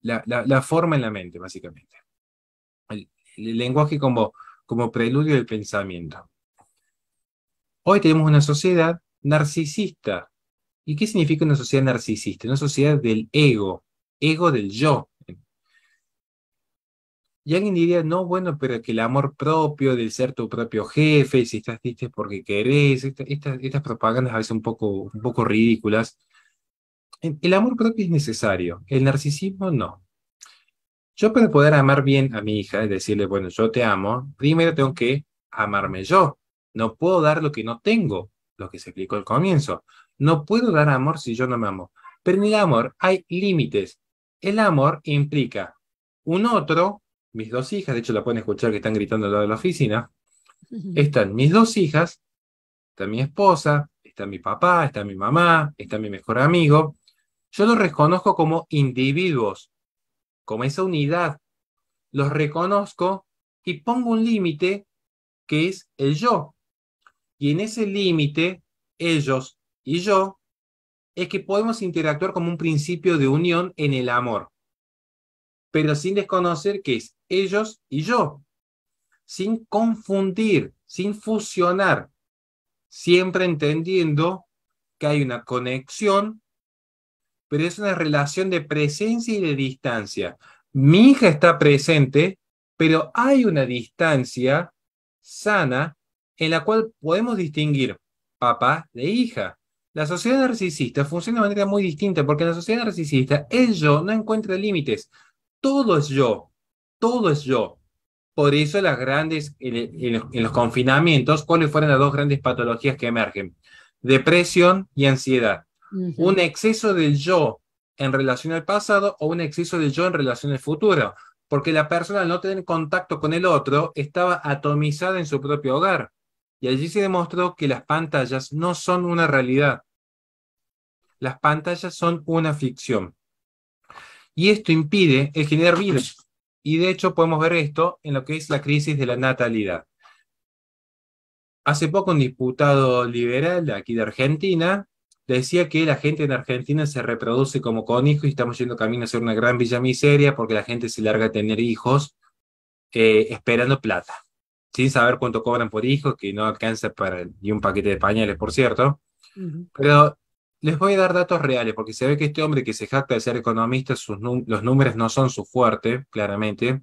la forma en la mente, básicamente. El lenguaje como preludio del pensamiento. Hoy tenemos una sociedad narcisista. ¿Y qué significa una sociedad narcisista? Una sociedad del ego del yo. Y alguien diría, no, bueno, pero que el amor propio, del ser tu propio jefe, si estás triste es porque querés, estas propagandas a veces un poco ridículas. El amor propio es necesario, el narcisismo no. Yo para poder amar bien a mi hija, es decirle, bueno, yo te amo, primero tengo que amarme yo. No puedo dar lo que no tengo, lo que se explicó al comienzo. No puedo dar amor si yo no me amo. Pero en el amor hay límites. El amor implica un otro, mis dos hijas, de hecho la pueden escuchar que están gritando al lado de la oficina, están mis dos hijas, está mi esposa, está mi papá, está mi mamá, está mi mejor amigo. Yo los reconozco como individuos, como esa unidad. Los reconozco y pongo un límite que es el yo. Y en ese límite, ellos y yo, es que podemos interactuar como un principio de unión en el amor, pero sin desconocer que es ellos y yo, sin confundir, sin fusionar, siempre entendiendo que hay una conexión, pero es una relación de presencia y de distancia. Mi hija está presente, pero hay una distancia sana en la cual podemos distinguir papá de hija. La sociedad narcisista funciona de manera muy distinta porque en la sociedad narcisista el yo no encuentra límites. Todo es yo, todo es yo. Por eso las grandes, en los confinamientos, ¿cuáles fueron las dos grandes patologías que emergen? Depresión y ansiedad. Ujú. Un exceso del yo en relación al pasado o un exceso del yo en relación al futuro, porque la persona al no tener contacto con el otro estaba atomizada en su propio hogar. Y allí se demostró que las pantallas no son una realidad, las pantallas son una ficción. Y esto impide el generar vida. Y de hecho podemos ver esto en lo que es la crisis de la natalidad. Hace poco un diputado liberal de aquí de Argentina decía que la gente en Argentina se reproduce como con hijos y estamos yendo camino a ser una gran villa miseria porque la gente se larga a tener hijos esperando plata, sin saber cuánto cobran por hijo, que no alcanza para ni un paquete de pañales, por cierto. Ujú. Pero les voy a dar datos reales, porque se ve que este hombre que se jacta de ser economista, los números no son su fuerte, claramente.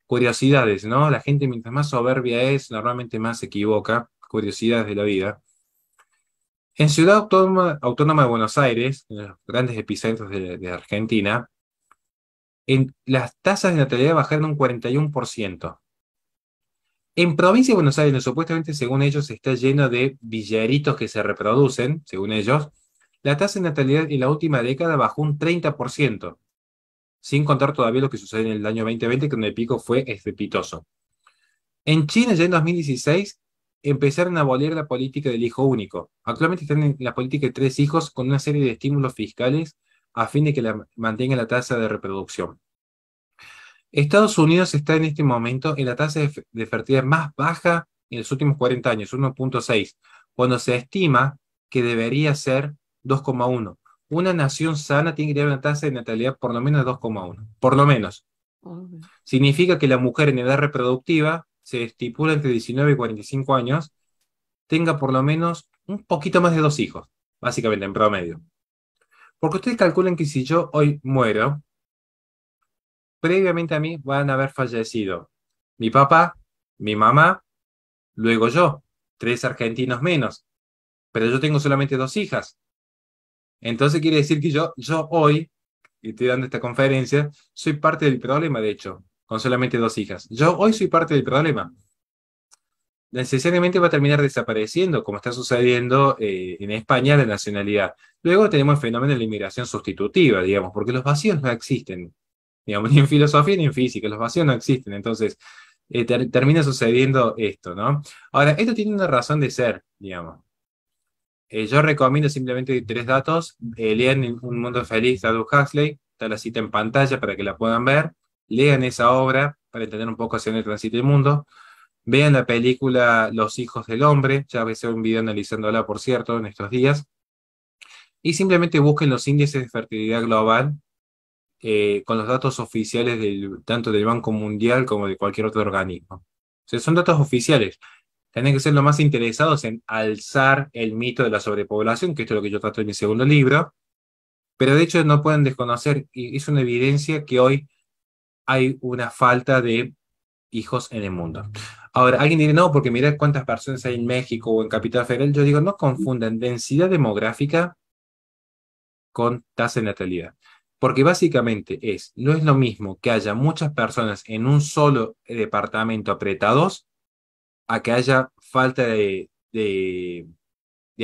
Curiosidades, ¿no? La gente mientras más soberbia es, normalmente más se equivoca. Curiosidades de la vida. En Ciudad Autónoma de Buenos Aires, en los grandes epicentros de Argentina, las tasas de natalidad bajaron un 41%. En Provincia de Buenos Aires, donde supuestamente, según ellos, está lleno de villeritos que se reproducen, según ellos, la tasa de natalidad en la última década bajó un 30%, sin contar todavía lo que sucede en el año 2020, que el pico fue estrepitoso. En China, ya en 2016, empezaron a abolir la política del hijo único. Actualmente están en la política de 3 hijos con una serie de estímulos fiscales a fin de que mantenga la tasa de reproducción. Estados Unidos está en este momento en la tasa de fertilidad más baja en los últimos 40 años, 1,6, cuando se estima que debería ser 2,1. Una nación sana tiene que tener una tasa de natalidad por lo menos de 2,1, por lo menos. Ok. Significa que la mujer en edad reproductiva, se estipula entre 19 y 45 años, tenga por lo menos un poquito más de 2 hijos, básicamente en promedio. Porque ustedes calculan que si yo hoy muero, previamente a mí van a haber fallecido mi papá, mi mamá, luego yo, 3 argentinos menos, pero yo tengo solamente 2 hijas. Entonces quiere decir que yo hoy, y estoy dando esta conferencia, soy parte del problema, de hecho, con solamente 2 hijas. Yo hoy soy parte del problema. Necesariamente va a terminar desapareciendo, como está sucediendo en España, la nacionalidad. Luego tenemos el fenómeno de la inmigración sustitutiva, digamos, porque los vacíos no existen, digamos, ni en filosofía ni en física, los vacíos no existen. Entonces, termina sucediendo esto, ¿no? Ahora, esto tiene una razón de ser, digamos. Yo recomiendo simplemente 3 datos. Lean Un Mundo Feliz de Aldous Huxley. Está la cita en pantalla para que la puedan ver. Lean esa obra para entender un poco hacia dónde transita el mundo. Vean la película Los Hijos del Hombre. Ya voy a hacer un video analizándola, por cierto, en estos días. Y simplemente busquen los índices de fertilidad global con los datos oficiales tanto del Banco Mundial como de cualquier otro organismo. O sea, son datos oficiales. Tienen que ser los más interesados en alzar el mito de la sobrepoblación, que esto es lo que yo trato en mi segundo libro, pero de hecho no pueden desconocer, y es una evidencia que hoy hay una falta de hijos en el mundo. Ahora, alguien dirá, no, porque mira cuántas personas hay en México o en Capital Federal. Yo digo, no confundan densidad demográfica con tasa de natalidad. Porque básicamente no es lo mismo que haya muchas personas en un solo departamento apretados a que haya falta de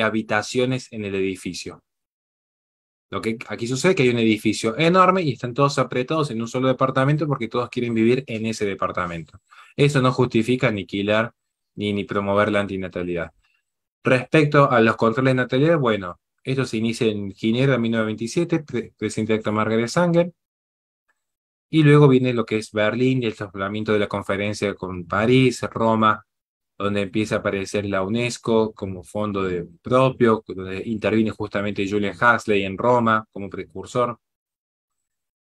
habitaciones en el edificio. Lo que aquí sucede es que hay un edificio enorme y están todos apretados en un solo departamento porque todos quieren vivir en ese departamento. Eso no justifica aniquilar ni promover la antinatalidad. Respecto a los controles de natalidad, bueno, esto se inicia en Ginebra en 1927, presidente electo Margaret Sanger, y luego viene lo que es Berlín y el desdoblamiento de la conferencia con París, Roma, donde empieza a aparecer la UNESCO como fondo propio, donde interviene justamente Julian Huxley en Roma como precursor.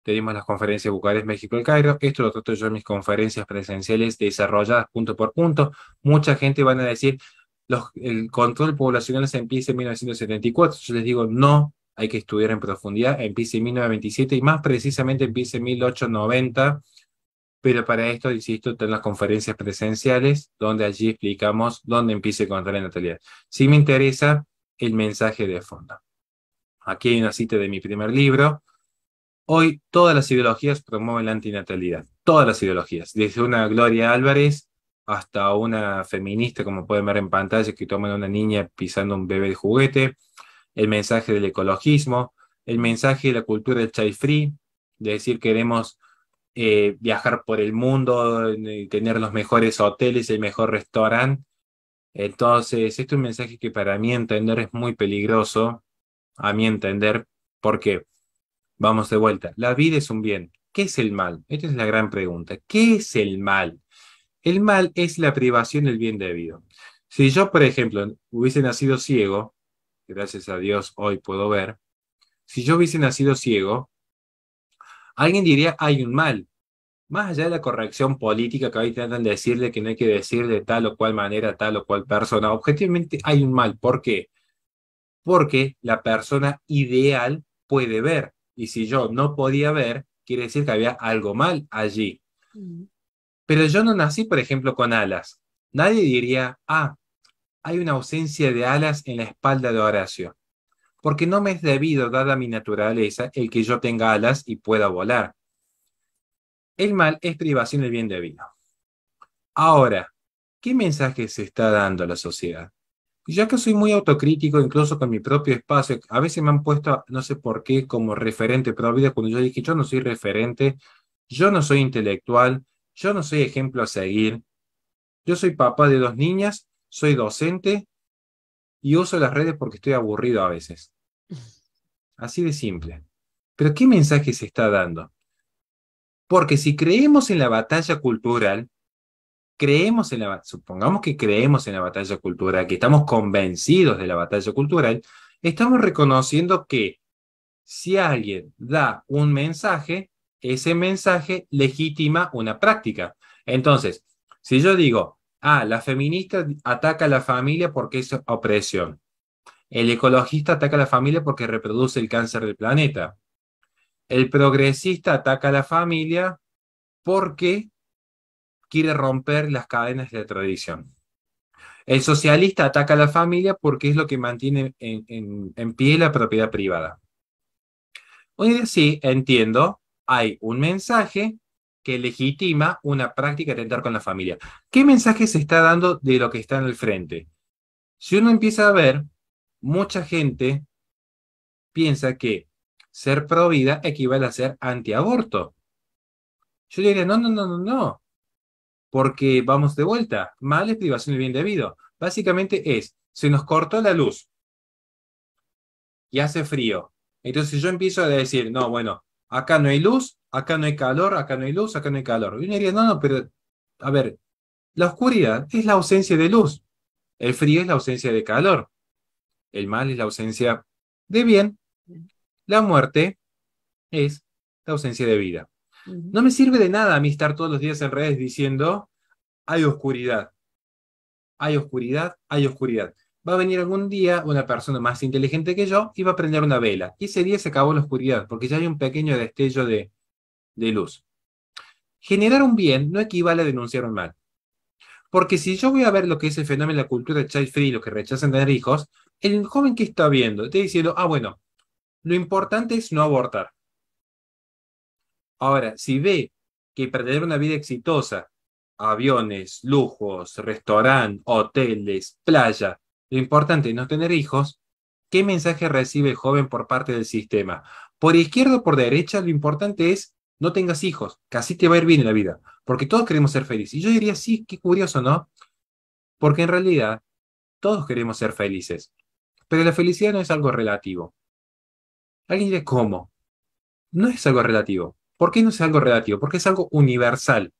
Tenemos las conferencias de Bucarest, México, el Cairo. Esto lo trato yo en mis conferencias presenciales desarrolladas punto por punto. Mucha gente van a decir, el control poblacional se empieza en 1974. Yo les digo, no, hay que estudiar en profundidad. Empieza en 1927 y más precisamente empieza en 1890. Pero para esto, insisto, están las conferencias presenciales, donde allí explicamos dónde empieza el control de natalidad. Sí me interesa el mensaje de fondo. Aquí hay una cita de mi primer libro. Hoy todas las ideologías promueven la antinatalidad. Todas las ideologías. Desde una Gloria Álvarez hasta una feminista, como pueden ver en pantalla, que toman a una niña pisando un bebé de juguete. el mensaje del ecologismo, el mensaje de la cultura del child free, de decir queremos viajar por el mundo, tener los mejores hoteles, el mejor restaurante. Entonces, este es un mensaje que para mí entender es muy peligroso, a mi entender, porque vamos de vuelta, la vida es un bien. ¿Qué es el mal? Esta es la gran pregunta. ¿Qué es el mal? El mal es la privación del bien debido. Si yo, por ejemplo, hubiese nacido ciego, gracias a Dios hoy puedo ver, si yo hubiese nacido ciego, alguien diría hay un mal. Más allá de la corrección política que hoy intentan decirle que no hay que decir de tal o cual manera, tal o cual persona, objetivamente hay un mal. ¿Por qué? Porque la persona ideal puede ver. Y si yo no podía ver, quiere decir que había algo mal allí. Mm. Pero yo no nací, por ejemplo, con alas. Nadie diría, ah, hay una ausencia de alas en la espalda de Horacio, porque no me es debido, dada mi naturaleza, el que yo tenga alas y pueda volar. El mal es privación del bien debido. Ahora, ¿qué mensaje se está dando a la sociedad? Yo que soy muy autocrítico, incluso con mi propio espacio, a veces me han puesto, no sé por qué, como referente pro vida, cuando yo dije, yo no soy referente, yo no soy intelectual, yo no soy ejemplo a seguir, yo soy papá de dos niñas, soy docente y uso las redes porque estoy aburrido a veces. Así de simple. Pero ¿qué mensaje se está dando? Porque si creemos en la batalla cultural, supongamos que creemos en la batalla cultural, que estamos convencidos de la batalla cultural, estamos reconociendo que si alguien da un mensaje, ese mensaje legitima una práctica. Entonces, si yo digo, ah, la feminista ataca a la familia porque es opresión, el ecologista ataca a la familia porque reproduce el cáncer del planeta, el progresista ataca a la familia porque quiere romper las cadenas de la tradición. El socialista ataca a la familia porque es lo que mantiene en pie la propiedad privada. Hoy día sí, entiendo, hay un mensaje que legitima una práctica de atentar con la familia. ¿Qué mensaje se está dando de lo que está en el frente? Si uno empieza a ver, mucha gente piensa que ser pro vida equivale a ser antiaborto. Yo diría, no, no, no, no, no, porque vamos de vuelta, mal es privación del bien debido. Básicamente es, se nos cortó la luz y hace frío. Entonces yo empiezo a decir, no, bueno, acá no hay luz, acá no hay calor, acá no hay luz, acá no hay calor. Y uno diría, no, no, pero, a ver, la oscuridad es la ausencia de luz, el frío es la ausencia de calor, el mal es la ausencia de bien, la muerte es la ausencia de vida. Ujú. No me sirve de nada a mí estar todos los días en redes diciendo, hay oscuridad, hay oscuridad, hay oscuridad. Va a venir algún día una persona más inteligente que yo y va a prender una vela. Y ese día se acabó la oscuridad, porque ya hay un pequeño destello de luz. Generar un bien no equivale a denunciar un mal. Porque si yo voy a ver lo que es el fenómeno de la cultura child free, los que rechazan tener hijos, el joven que está viendo, está diciendo, ah, bueno, lo importante es no abortar. Ahora, si ve que para tener una vida exitosa, aviones, lujos, restaurante, hoteles, playa, lo importante es no tener hijos, ¿qué mensaje recibe el joven por parte del sistema? Por izquierda o por derecha, lo importante es no tengas hijos, que así te va a ir bien en la vida, porque todos queremos ser felices. Y yo diría, sí, qué curioso, ¿no? Porque en realidad todos queremos ser felices, pero la felicidad no es algo relativo. Alguien dice, ¿cómo? No es algo relativo. ¿Por qué no es algo relativo? Porque es algo universal.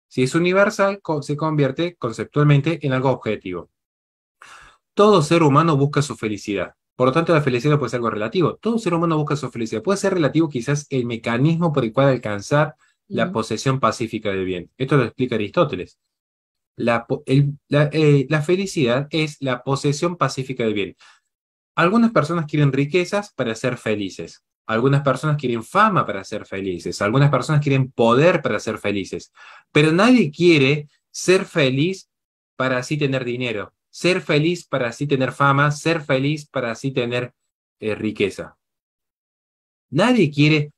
Si es universal, se convierte conceptualmente en algo objetivo. Todo ser humano busca su felicidad. Por lo tanto, la felicidad no puede ser algo relativo. Todo ser humano busca su felicidad. Puede ser relativo quizás el mecanismo por el cual alcanzar la Ujú. posesión pacífica del bien. Esto lo explica Aristóteles. La felicidad es la posesión pacífica del bien. Algunas personas quieren riquezas para ser felices. Algunas personas quieren fama para ser felices. Algunas personas quieren poder para ser felices. Pero nadie quiere ser feliz para así tener dinero. Ser feliz para así tener fama. Ser feliz para así tener riqueza. Nadie quiere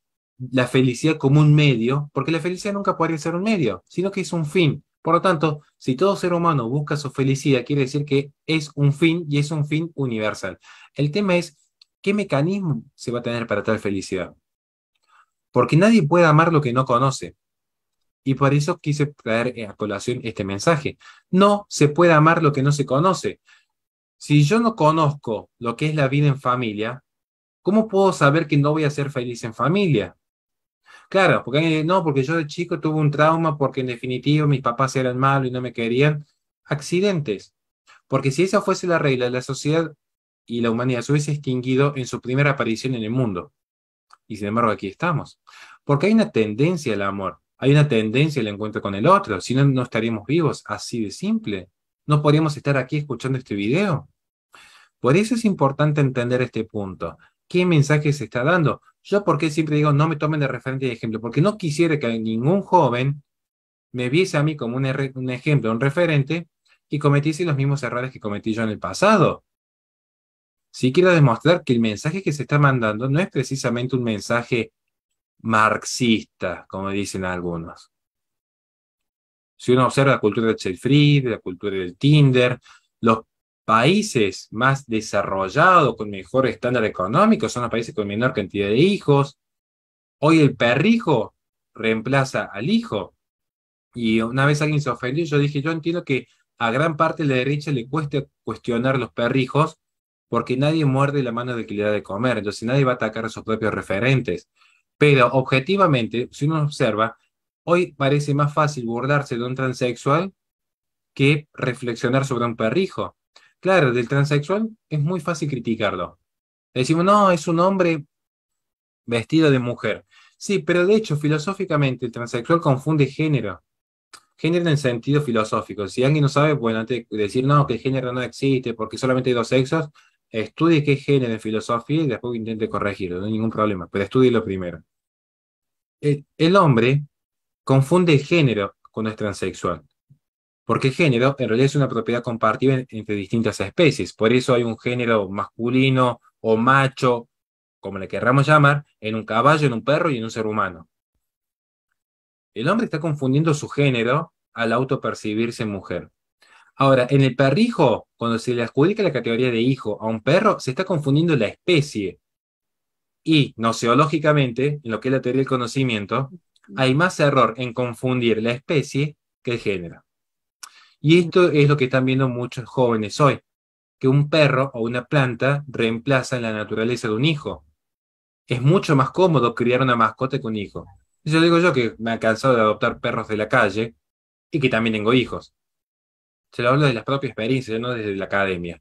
la felicidad como un medio, porque la felicidad nunca podría ser un medio, sino que es un fin. Por lo tanto, si todo ser humano busca su felicidad, quiere decir que es un fin y es un fin universal. El tema es, ¿qué mecanismo se va a tener para tal felicidad? Porque nadie puede amar lo que no conoce. Y por eso quise traer a colación este mensaje. No se puede amar lo que no se conoce. Si yo no conozco lo que es la vida en familia, ¿cómo puedo saber que no voy a ser feliz en familia? Claro, porque no, porque yo de chico tuve un trauma porque en definitiva mis papás eran malos y no me querían. Accidentes. Porque si esa fuese la regla, la sociedad y la humanidad se hubiese extinguido en su primera aparición en el mundo. Y sin embargo aquí estamos. Porque hay una tendencia al amor, hay una tendencia al encuentro con el otro, si no, no estaríamos vivos, así de simple. No podríamos estar aquí escuchando este video. Por eso es importante entender este punto. ¿Qué mensaje se está dando? Yo, ¿por qué siempre digo no me tomen de referente y de ejemplo? Porque no quisiera que ningún joven me viese a mí como un ejemplo, un referente, y cometiese los mismos errores que cometí yo en el pasado. Sí quiero demostrar que el mensaje que se está mandando no es precisamente un mensaje marxista, como dicen algunos. Si uno observa la cultura del child free, la cultura del Tinder, los países más desarrollados, con mejor estándar económico, son los países con menor cantidad de hijos. Hoy el perrijo reemplaza al hijo. Y una vez alguien se ofendió, yo dije, yo entiendo que a gran parte de la derecha le cuesta cuestionar los perrijos porque nadie muerde la mano del que le da de comer, entonces nadie va a atacar a sus propios referentes. Pero objetivamente, si uno observa, hoy parece más fácil burlarse de un transexual que reflexionar sobre un perrijo. Claro, del transexual es muy fácil criticarlo. Le decimos, no, es un hombre vestido de mujer. Sí, pero de hecho, filosóficamente, el transexual confunde género. Género en el sentido filosófico. Si alguien no sabe, bueno, antes de decir no, que el género no existe porque solamente hay dos sexos, estudie qué es género en filosofía y después intente corregirlo, no hay ningún problema, pero estudie primero. El hombre confunde género cuando es transexual, porque el género en realidad es una propiedad compartida entre distintas especies. Por eso hay un género masculino o macho, como le querramos llamar, en un caballo, en un perro y en un ser humano. El hombre está confundiendo su género al autopercibirse mujer. Ahora, en el perrijo, cuando se le adjudica la categoría de hijo a un perro, se está confundiendo la especie. Y, noceológicamente, en lo que es la teoría del conocimiento, hay más error en confundir la especie que el género. Y esto es lo que están viendo muchos jóvenes hoy, que un perro o una planta reemplaza en la naturaleza de un hijo. Es mucho más cómodo criar una mascota que un hijo. Yo digo yo que me ha cansado de adoptar perros de la calle y que también tengo hijos. Se lo hablo de las propias experiencias, no desde la academia.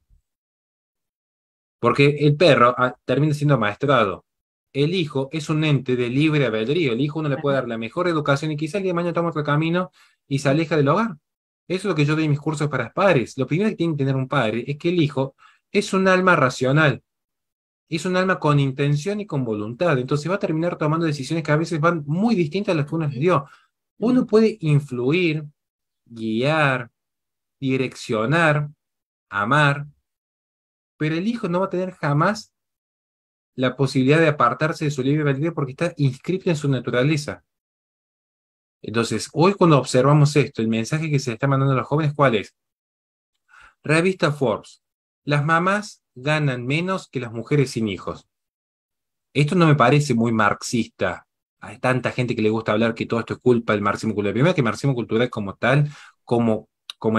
Porque el perro termina siendo maestrado. El hijo es un ente de libre albedrío. El hijo uno le puede dar la mejor educación y quizá el día de mañana toma otro camino y se aleja del hogar. Eso es lo que yo doy en mis cursos para padres. Lo primero que tiene que tener un padre es que el hijo es un alma racional, es un alma con intención y con voluntad. Entonces va a terminar tomando decisiones que a veces van muy distintas a las que uno les dio. Uno puede influir, guiar, direccionar, amar, pero el hijo no va a tener jamás la posibilidad de apartarse de su libre albedrío porque está inscrito en su naturaleza. Entonces, hoy cuando observamos esto, el mensaje que se le está mandando a los jóvenes, ¿cuál es? Revista Forbes. Las mamás ganan menos que las mujeres sin hijos. Esto no me parece muy marxista. Hay tanta gente que le gusta hablar que todo esto es culpa del marxismo cultural. Primero que el marxismo cultural como tal, como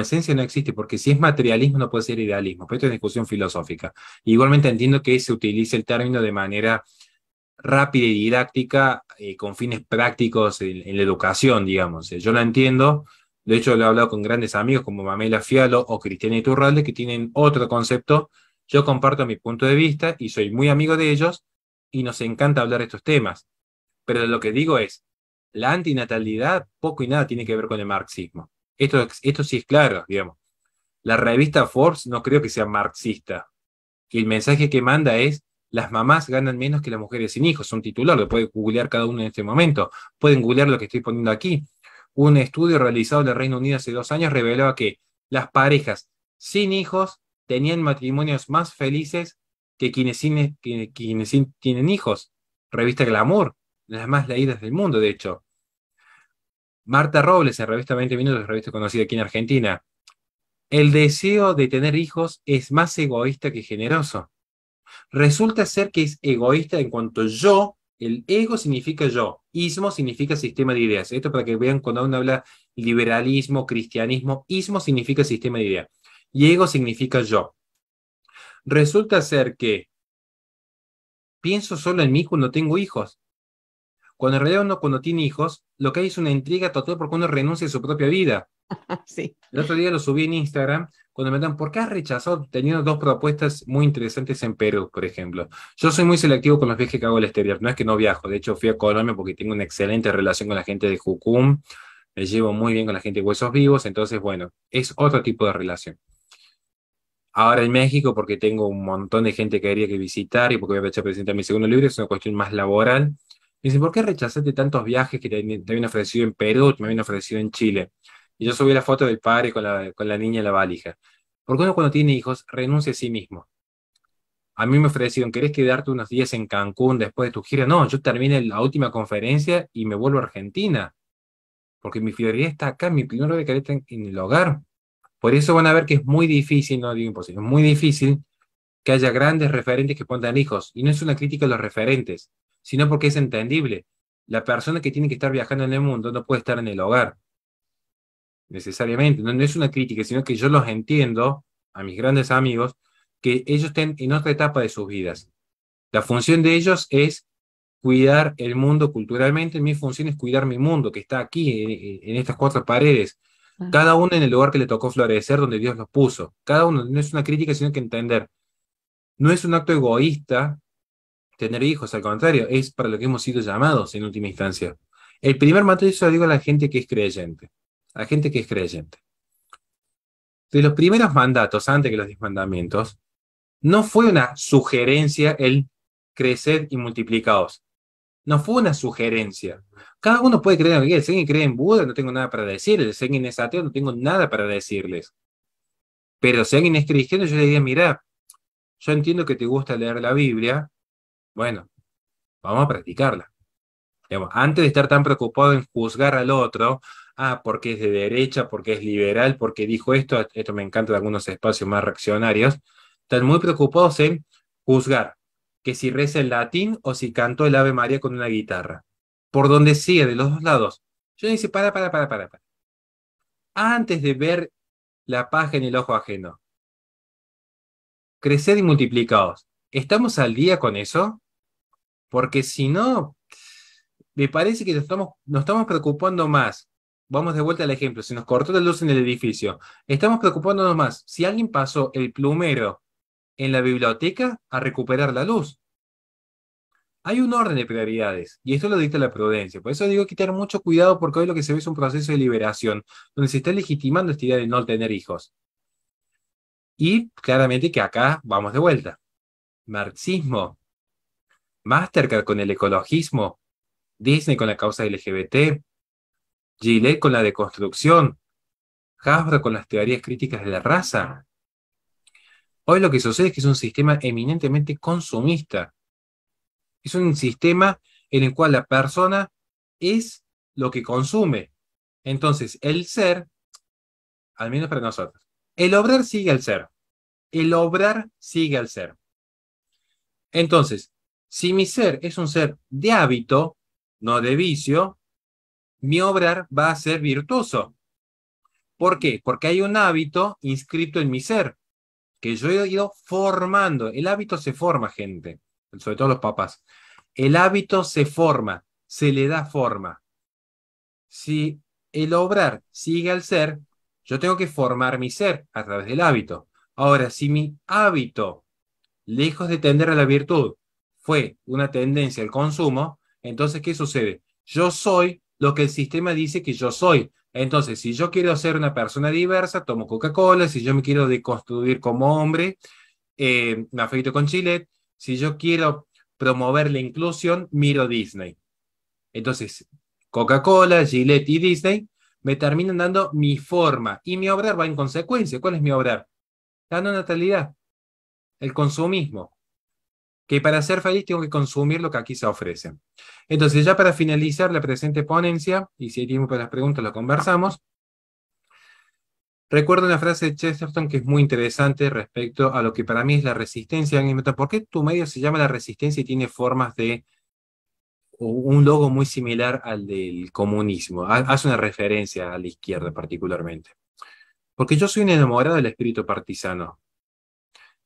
esencia no existe, porque si es materialismo no puede ser idealismo. Pero esto es discusión filosófica. Igualmente entiendo que se utilice el término de manera rápida y didáctica con fines prácticos en la educación, digamos. Yo lo entiendo, de hecho lo he hablado con grandes amigos como Mamela Fialo o Cristiana Iturralde que tienen otro concepto. Yo comparto mi punto de vista y soy muy amigo de ellos y nos encanta hablar de estos temas. Pero lo que digo es, la antinatalidad poco y nada tiene que ver con el marxismo. Esto sí es claro, digamos. La revista Forbes no creo que sea marxista. Y el mensaje que manda es, las mamás ganan menos que las mujeres sin hijos. Es un titular, lo puede googlear cada uno en este momento. Pueden googlear lo que estoy poniendo aquí. Un estudio realizado en el Reino Unido hace 2 años revelaba que las parejas sin hijos tenían matrimonios más felices que quienes sí tienen hijos. Revista Glamour, las más leídas del mundo, de hecho. Marta Robles, en Revista 20 Minutos, revista conocida aquí en Argentina, el deseo de tener hijos es más egoísta que generoso. Resulta ser que es egoísta en cuanto yo, el ego significa yo, ismo significa sistema de ideas. Esto para que vean cuando uno habla liberalismo, cristianismo, ismo significa sistema de ideas. Y ego significa yo. Resulta ser que pienso solo en mí cuando tengo hijos. Cuando en realidad uno cuando tiene hijos, lo que hay es una intriga total porque uno renuncia a su propia vida. Sí. El otro día lo subí en Instagram cuando me dan, ¿por qué has rechazado teniendo dos propuestas muy interesantes en Perú, por ejemplo? Yo soy muy selectivo con los viajes que hago al exterior, no es que no viajo, de hecho fui a Colombia porque tengo una excelente relación con la gente de Jucum, me llevo muy bien con la gente de Huesos Vivos, entonces bueno, es otro tipo de relación. Ahora en México, porque tengo un montón de gente que quería que visitar y porque voy a presentar mi segundo libro, es una cuestión más laboral. Me dicen, ¿por qué rechazaste tantos viajes que te habían ofrecido en Perú, te me habían ofrecido en Chile? Y yo subí la foto del padre con la niña en la valija. Porque uno cuando tiene hijos renuncia a sí mismo. A mí me ofrecieron, ¿querés quedarte unos días en Cancún después de tu gira? No, yo terminé la última conferencia y me vuelvo a Argentina, porque mi fidelidad está acá, mi primer lugar está en el hogar. Por eso van a ver que es muy difícil, no digo imposible, es muy difícil que haya grandes referentes que puedan tener hijos. Y no es una crítica a los referentes, sino porque es entendible. La persona que tiene que estar viajando en el mundo no puede estar en el hogar, necesariamente. No, no es una crítica, sino que yo los entiendo, a mis grandes amigos, que ellos estén en otra etapa de sus vidas. La función de ellos es cuidar el mundo culturalmente, mi función es cuidar mi mundo, que está aquí, en estas cuatro paredes. Ah, Cada uno en el lugar que le tocó florecer, donde Dios los puso. Cada uno, no es una crítica, sino que entender. No es un acto egoísta tener hijos, al contrario, es para lo que hemos sido llamados en última instancia. El primer mandato, eso lo digo a la gente que es creyente, a la gente que es creyente. De los primeros mandatos, antes que los 10 mandamientos, no fue una sugerencia el crecer y multiplicaos. No fue una sugerencia. Cada uno puede creer en lo que quiera. Si alguien cree en Buda, no tengo nada para decirles. Si alguien es ateo, no tengo nada para decirles. Pero si alguien es cristiano, yo le diría, mira, yo entiendo que te gusta leer la Biblia, bueno, vamos a practicarla. Digamos, antes de estar tan preocupado en juzgar al otro, porque es de derecha, porque es liberal, porque dijo esto me encanta de algunos espacios más reaccionarios, están muy preocupados en juzgar que si reza en latín o si cantó el Ave María con una guitarra. Por donde sigue, de los dos lados. Yo dice, para. Antes de ver la paja en el ojo ajeno, crecer y multiplicados. ¿Estamos al día con eso? Porque si no, me parece que nos estamos preocupando más. Vamos de vuelta al ejemplo. Si nos cortó la luz en el edificio, estamos preocupándonos más. Si alguien pasó el plumero en la biblioteca a recuperar la luz. Hay un orden de prioridades y esto lo dicta la prudencia. Por eso digo que tener mucho cuidado porque hoy lo que se ve es un proceso de liberación donde se está legitimando esta idea de no tener hijos. Y claramente que acá vamos de vuelta. Marxismo, Mastercard con el ecologismo, Disney con la causa LGBT, Gillette con la deconstrucción, Hasbro con las teorías críticas de la raza. Hoy lo que sucede es que es un sistema eminentemente consumista. Es un sistema en el cual la persona es lo que consume. Entonces, el ser, al menos para nosotros, el obrar sigue al ser. El obrar sigue al ser. Entonces, si mi ser es un ser de hábito, no de vicio, mi obrar va a ser virtuoso. ¿Por qué? Porque hay un hábito inscrito en mi ser, que yo he ido formando. El hábito se forma, gente, sobre todo los papás. El hábito se forma, se le da forma. Si el obrar sigue al ser, yo tengo que formar mi ser a través del hábito. Ahora, si mi hábito, lejos de tender a la virtud, fue una tendencia al consumo, entonces, ¿qué sucede? Yo soy lo que el sistema dice que yo soy. Entonces, si yo quiero ser una persona diversa, tomo Coca-Cola. Si yo me quiero deconstruir como hombre, me afeito con Chile. Si yo quiero promover la inclusión, miro Disney. Entonces, Coca-Cola, Gillette y Disney me terminan dando mi forma y mi obrar va en consecuencia. ¿Cuál es mi obrar? La no natalidad, el consumismo. que para ser feliz tengo que consumir lo que aquí se ofrece. Entonces, ya para finalizar la presente ponencia, y si hay tiempo para las preguntas, lo conversamos, recuerdo una frase de Chesterton que es muy interesante respecto a lo que para mí es la resistencia. Alguien me pregunta, ¿por qué tu medio se llama la resistencia y tiene formas de un logo muy similar al del comunismo? Hace una referencia a la izquierda particularmente. Porque yo soy un enamorado del espíritu partisano.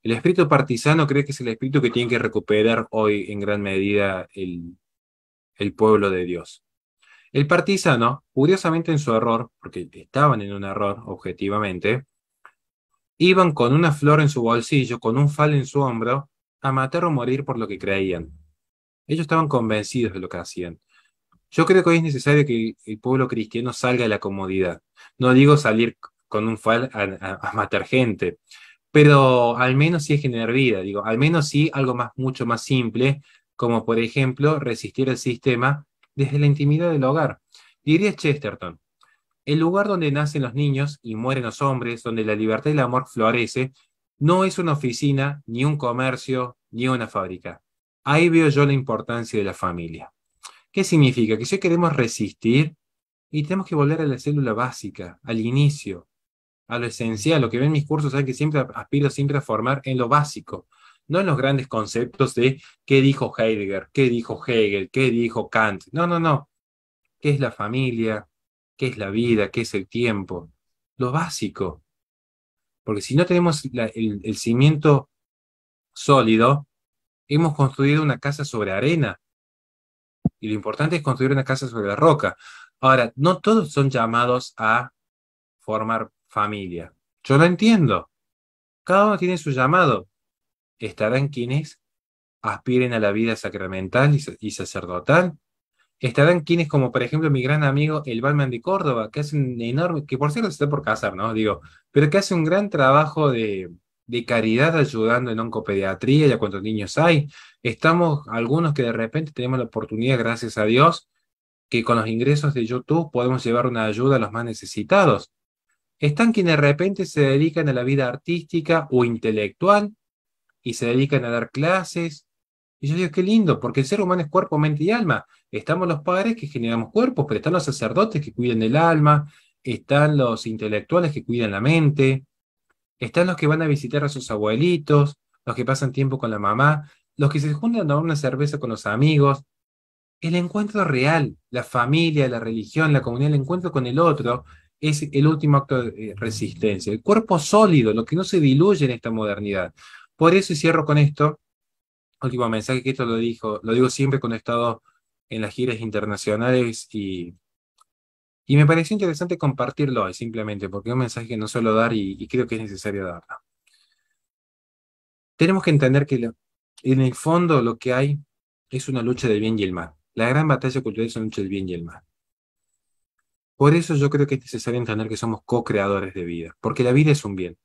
El espíritu partisano creo que es el espíritu que tiene que recuperar hoy en gran medida el pueblo de Dios. El partisano, curiosamente en su error, porque estaban en un error objetivamente, iban con una flor en su bolsillo, con un fal en su hombro, a matar o morir por lo que creían. Ellos estaban convencidos de lo que hacían. Yo creo que hoy es necesario que el pueblo cristiano salga de la comodidad. No digo salir con un fal a matar gente, pero al menos sí es generar vida, digo, al menos sí algo más, mucho más simple, como por ejemplo resistir el sistema desde la intimidad del hogar. Diría Chesterton, el lugar donde nacen los niños y mueren los hombres, donde la libertad y el amor florece, no es una oficina, ni un comercio, ni una fábrica. Ahí veo yo la importancia de la familia. ¿Qué significa? Que si queremos resistir y tenemos que volver a la célula básica, al inicio, a lo esencial, lo que ven mis cursos, saben que siempre aspiro siempre a formar en lo básico, no en los grandes conceptos de qué dijo Heidegger, qué dijo Hegel, qué dijo Kant. No, no, no. ¿Qué es la familia? ¿Qué es la vida? ¿Qué es el tiempo? Lo básico. Porque si no tenemos el cimiento sólido, hemos construido una casa sobre arena. Y lo importante es construir una casa sobre la roca. Ahora, no todos son llamados a formar familia. Yo lo entiendo. Cada uno tiene su llamado. Estarán quienes aspiren a la vida sacramental y sacerdotal. Estarán quienes, como por ejemplo mi gran amigo el Balman de Córdoba, que hace un enorme, que por cierto se está por casar, ¿no? Digo, pero que hace un gran trabajo de caridad ayudando en oncopediatría y a cuántos niños hay. Estamos algunos que de repente tenemos la oportunidad, gracias a Dios, que con los ingresos de YouTube podemos llevar una ayuda a los más necesitados. Están quienes de repente se dedican a la vida artística o intelectual y se dedican a dar clases. Y yo digo, qué lindo, porque el ser humano es cuerpo, mente y alma. Estamos los padres que generamos cuerpos, pero están los sacerdotes que cuidan el alma, están los intelectuales que cuidan la mente, están los que van a visitar a sus abuelitos, los que pasan tiempo con la mamá, los que se juntan a tomar una cerveza con los amigos. El encuentro real, la familia, la religión, la comunidad, el encuentro con el otro, es el último acto de resistencia. El cuerpo sólido, lo que no se diluye en esta modernidad. Por eso, y cierro con esto, último mensaje, que esto lo digo siempre cuando he estado en las giras internacionales y me pareció interesante compartirlo hoy, simplemente, porque es un mensaje que no suelo dar y creo que es necesario darlo. Tenemos que entender que en el fondo lo que hay es una lucha del bien y el mal. La gran batalla cultural es una lucha del bien y el mal. Por eso yo creo que es necesario entender que somos co-creadores de vida, porque la vida es un bien.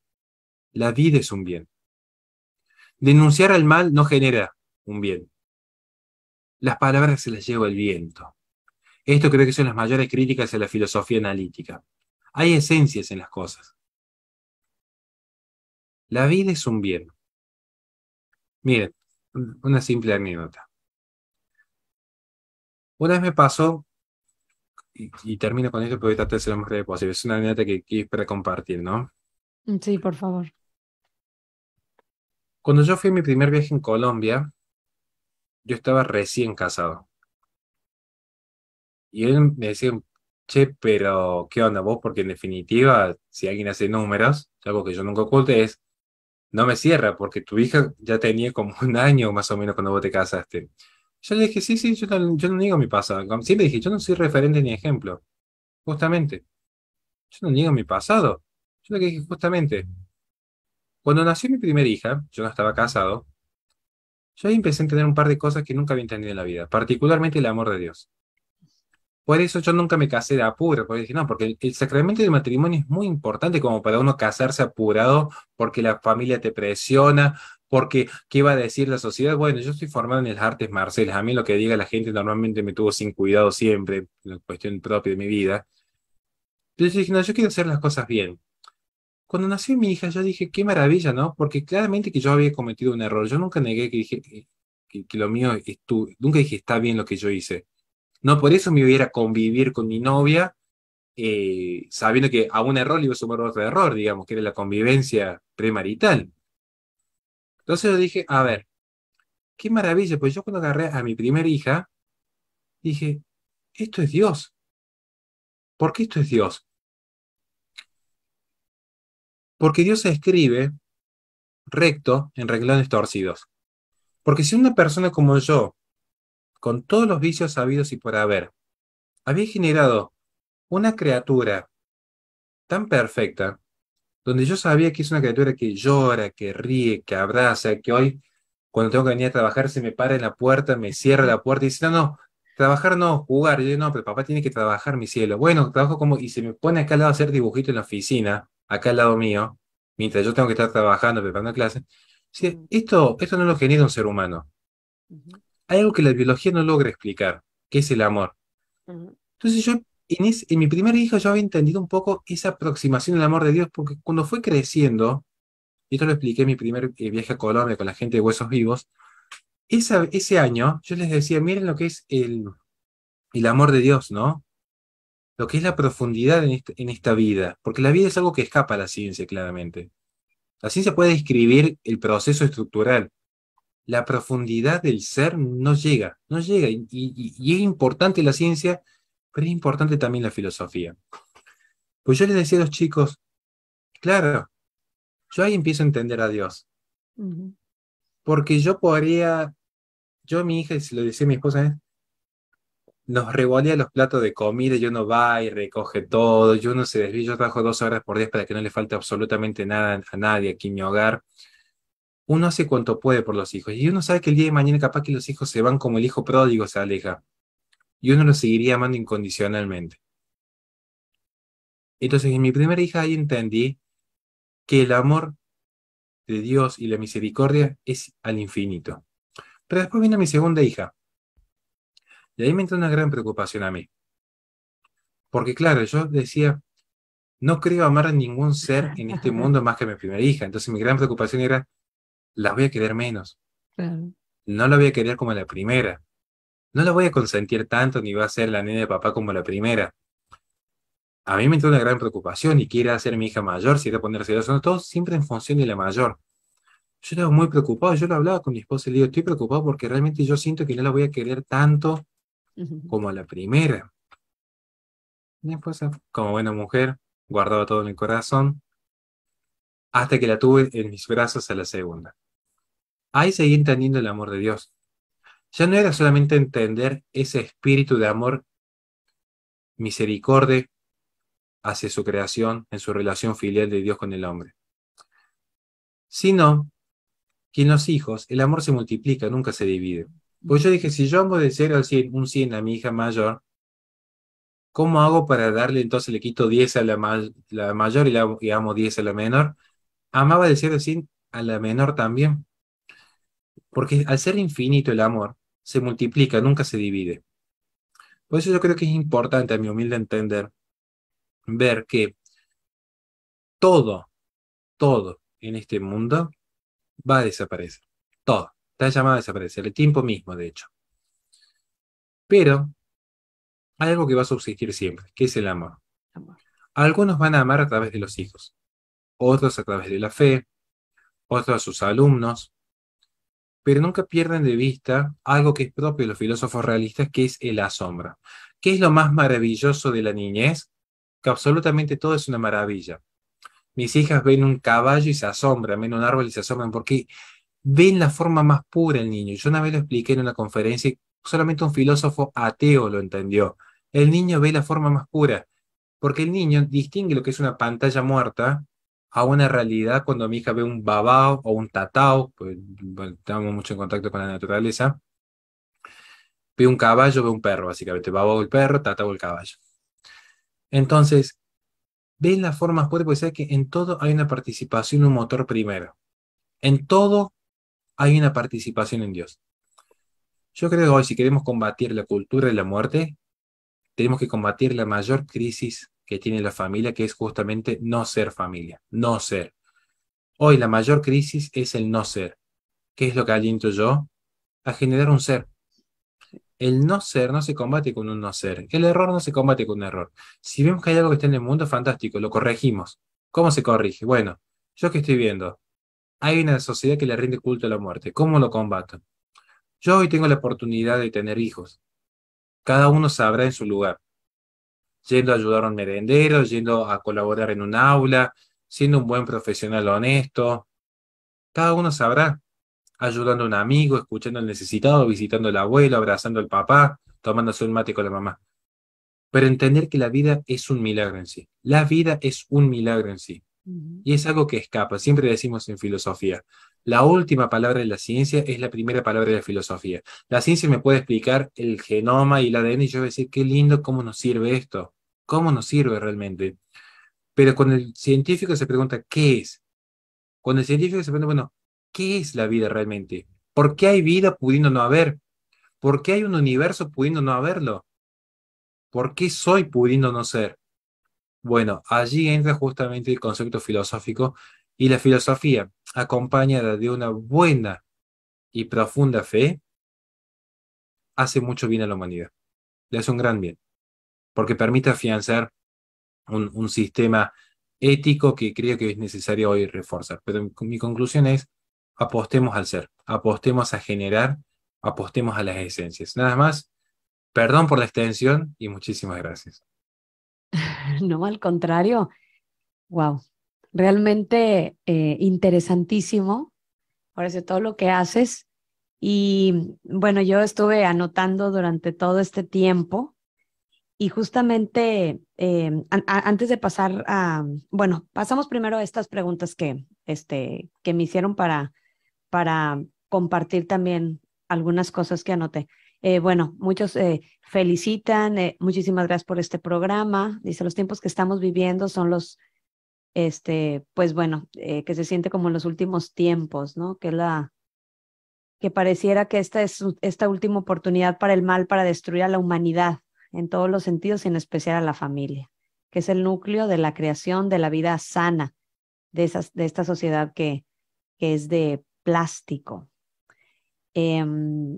La vida es un bien. Denunciar al mal no genera un bien. Las palabras se las lleva el viento. Esto creo que son las mayores críticas a la filosofía analítica. Hay esencias en las cosas. La vida es un bien. Miren, una simple anécdota. Una vez me pasó, y termino con esto, pero voy a tratar de ser lo más breve posible. Es una anécdota que es para compartir, ¿no? Sí, por favor. Cuando yo fui a mi primer viaje en Colombia, yo estaba recién casado. Y él me decía, che, pero ¿qué onda vos? Porque en definitiva, si alguien hace números, algo que yo nunca oculte es, no me cierra, porque tu hija ya tenía como un año más o menos cuando vos te casaste. Yo le dije, sí, sí, yo no niego mi pasado. Como siempre dije, yo no soy referente ni ejemplo. Justamente, yo no niego mi pasado. Yo le dije, justamente, cuando nació mi primera hija, yo no estaba casado, yo ahí empecé a entender un par de cosas que nunca había entendido en la vida, particularmente el amor de Dios. Por eso yo nunca me casé de apuro, porque dije, no, porque el sacramento del matrimonio es muy importante como para uno casarse apurado, porque la familia te presiona, porque ¿qué va a decir la sociedad? Bueno, yo estoy formado en las artes marciales, a mí lo que diga la gente normalmente me tuvo sin cuidado siempre, una cuestión propia de mi vida. Entonces yo dije, no, yo quiero hacer las cosas bien. Cuando nació mi hija, yo dije, qué maravilla, ¿no? Porque claramente que yo había cometido un error. Yo nunca negué que dije, que lo mío nunca dije está bien lo que yo hice. No por eso me hubiera convivir con mi novia, sabiendo que a un error le iba a sumar otro error, digamos, que era la convivencia premarital. Entonces yo dije, a ver, qué maravilla, pues yo cuando agarré a mi primera hija, dije, esto es Dios. ¿Por qué esto es Dios? Porque Dios se escribe recto en renglones torcidos. Porque si una persona como yo, con todos los vicios sabidos y por haber, había generado una criatura tan perfecta, donde yo sabía que es una criatura que llora, que ríe, que abraza, que hoy, cuando tengo que venir a trabajar, se me para en la puerta, me cierra la puerta y dice, no, no, trabajar no, jugar. Yo digo, no, pero papá tiene que trabajar, mi cielo. Bueno, trabajo como, y se me pone acá al lado a hacer dibujito en la oficina, acá al lado mío, mientras yo tengo que estar trabajando, preparando clases. Sí, esto no lo genera un ser humano. Hay algo que la biología no logra explicar, que es el amor. Entonces yo, en mi primera hija, yo había entendido un poco esa aproximación al amor de Dios, porque cuando fue creciendo, y esto lo expliqué en mi primer viaje a Colombia con la gente de Huesos Vivos, ese año yo les decía, miren lo que es el amor de Dios, ¿no? Lo que es la profundidad en esta vida, porque la vida es algo que escapa a la ciencia, claramente. La ciencia puede describir el proceso estructural. La profundidad del ser no llega, no llega, y es importante la ciencia, pero es importante también la filosofía. Pues yo les decía a los chicos, claro, yo ahí empiezo a entender a Dios, porque yo a mi hija, y se lo decía a mi esposa, nos revolea los platos de comida, y uno va y recoge todo, yo no se desvía, yo trabajo 2 horas por día para que no le falte absolutamente nada a nadie aquí en mi hogar. Uno hace cuanto puede por los hijos, y uno sabe que el día de mañana capaz que los hijos se van como el hijo pródigo se aleja, y uno los seguiría amando incondicionalmente. Entonces, en mi primera hija ahí entendí que el amor de Dios y la misericordia es al infinito. Pero después vino mi segunda hija, y ahí me entró una gran preocupación a mí. Porque claro, yo decía, no creo amar a ningún ser en este mundo más que a mi primera hija. Entonces mi gran preocupación era, la voy a querer menos. Claro. No la voy a querer como la primera. No la voy a consentir tanto, ni va a ser la nena de papá como la primera. A mí me entró una gran preocupación y quiere hacer mi hija mayor, si era ponerse celoso, todo siempre en función de la mayor. Yo estaba muy preocupado, yo lo hablaba con mi esposa y le digo, estoy preocupado porque realmente yo siento que no la voy a querer tanto como a la primera. Mi esposa, como buena mujer, guardaba todo en el corazón, hasta que la tuve en mis brazos a la segunda. Ahí seguí entendiendo el amor de Dios. Ya no era solamente entender ese espíritu de amor, misericordia hacia su creación, en su relación filial de Dios con el hombre, sino que en los hijos el amor se multiplica, nunca se divide. Pues yo dije, si yo amo de 0 al 100, un 100 a mi hija mayor, ¿cómo hago para darle entonces le quito 10 a la mayor y amo 10 a la menor? Amaba de 0 al 100 a la menor también, porque al ser infinito el amor, se multiplica, nunca se divide. Por eso yo creo que es importante, a mi humilde entender, ver que todo, todo en este mundo va a desaparecer. Todo. Está llamado a desaparecer. El tiempo mismo, de hecho. Pero hay algo que va a subsistir siempre, que es el amor. Amor. Algunos van a amar a través de los hijos, otros a través de la fe, otros a sus alumnos, pero nunca pierden de vista algo que es propio de los filósofos realistas, que es el asombro. ¿Qué es lo más maravilloso de la niñez? Que absolutamente todo es una maravilla. Mis hijas ven un caballo y se asombran, ven un árbol y se asombran, porque ven la forma más pura del niño. Yo una vez lo expliqué en una conferencia y solamente un filósofo ateo lo entendió. El niño ve la forma más pura, porque el niño distingue lo que es una pantalla muerta a una realidad cuando mi hija ve un babao o un tatao, pues bueno, estamos mucho en contacto con la naturaleza, ve un caballo, ve un perro, básicamente, babao el perro, tatao el caballo. Entonces, ven la forma más pura porque sabe que en todo hay una participación, un motor primero. En todo hay una participación en Dios. Yo creo que hoy, si queremos combatir la cultura de la muerte, tenemos que combatir la mayor crisis que tiene la familia, que es justamente no ser familia, no ser. Hoy la mayor crisis es el no ser. ¿Qué es lo que aliento yo? a generar un ser. El no ser no se combate con un no ser. El error no se combate con un error. Si vemos que hay algo que está en el mundo, fantástico, lo corregimos. ¿Cómo se corrige? Bueno, yo que estoy viendo, hay una sociedad que le rinde culto a la muerte. ¿Cómo lo combato? Yo hoy tengo la oportunidad de tener hijos. Cada uno sabrá en su lugar. Yendo a ayudar a un merendero, yendo a colaborar en un aula, siendo un buen profesional honesto. Cada uno sabrá, ayudando a un amigo, escuchando al necesitado, visitando al abuelo, abrazando al papá, tomándose un mate con la mamá. Pero entender que la vida es un milagro en sí. La vida es un milagro en sí. Ujú. Y es algo que escapa. Siempre decimos en filosofía, la última palabra de la ciencia es la primera palabra de la filosofía. La ciencia me puede explicar el genoma y el ADN y yo voy a decir, qué lindo, cómo nos sirve esto, cómo nos sirve realmente. Pero cuando el científico se pregunta, ¿qué es? Cuando el científico se pregunta, bueno, ¿qué es la vida realmente? ¿Por qué hay vida pudiendo no haber? ¿Por qué hay un universo pudiendo no haberlo? ¿Por qué soy pudiendo no ser? Bueno, allí entra justamente el concepto filosófico y la filosofía, acompañada de una buena y profunda fe, hace mucho bien a la humanidad. Le hace un gran bien, porque permite afianzar un sistema ético que creo que es necesario hoy reforzar. Pero mi conclusión es, apostemos al ser, apostemos a generar, apostemos a las esencias. Nada más, perdón por la extensión y muchísimas gracias. No, al contrario, wow, realmente interesantísimo. Ahora sí, todo lo que haces. Y bueno, yo estuve anotando durante todo este tiempo y justamente antes de pasar a, bueno, pasamos primero a estas preguntas que me hicieron para compartir también algunas cosas que anoté. Bueno, muchos felicitan, muchísimas gracias por este programa. Dice, los tiempos que estamos viviendo son los, pues bueno, que se siente como en los últimos tiempos, ¿no? Que pareciera que esta es esta última oportunidad para el mal, para destruir a la humanidad en todos los sentidos y en especial a la familia, que es el núcleo de la creación de la vida sana de esta sociedad que es de plástico.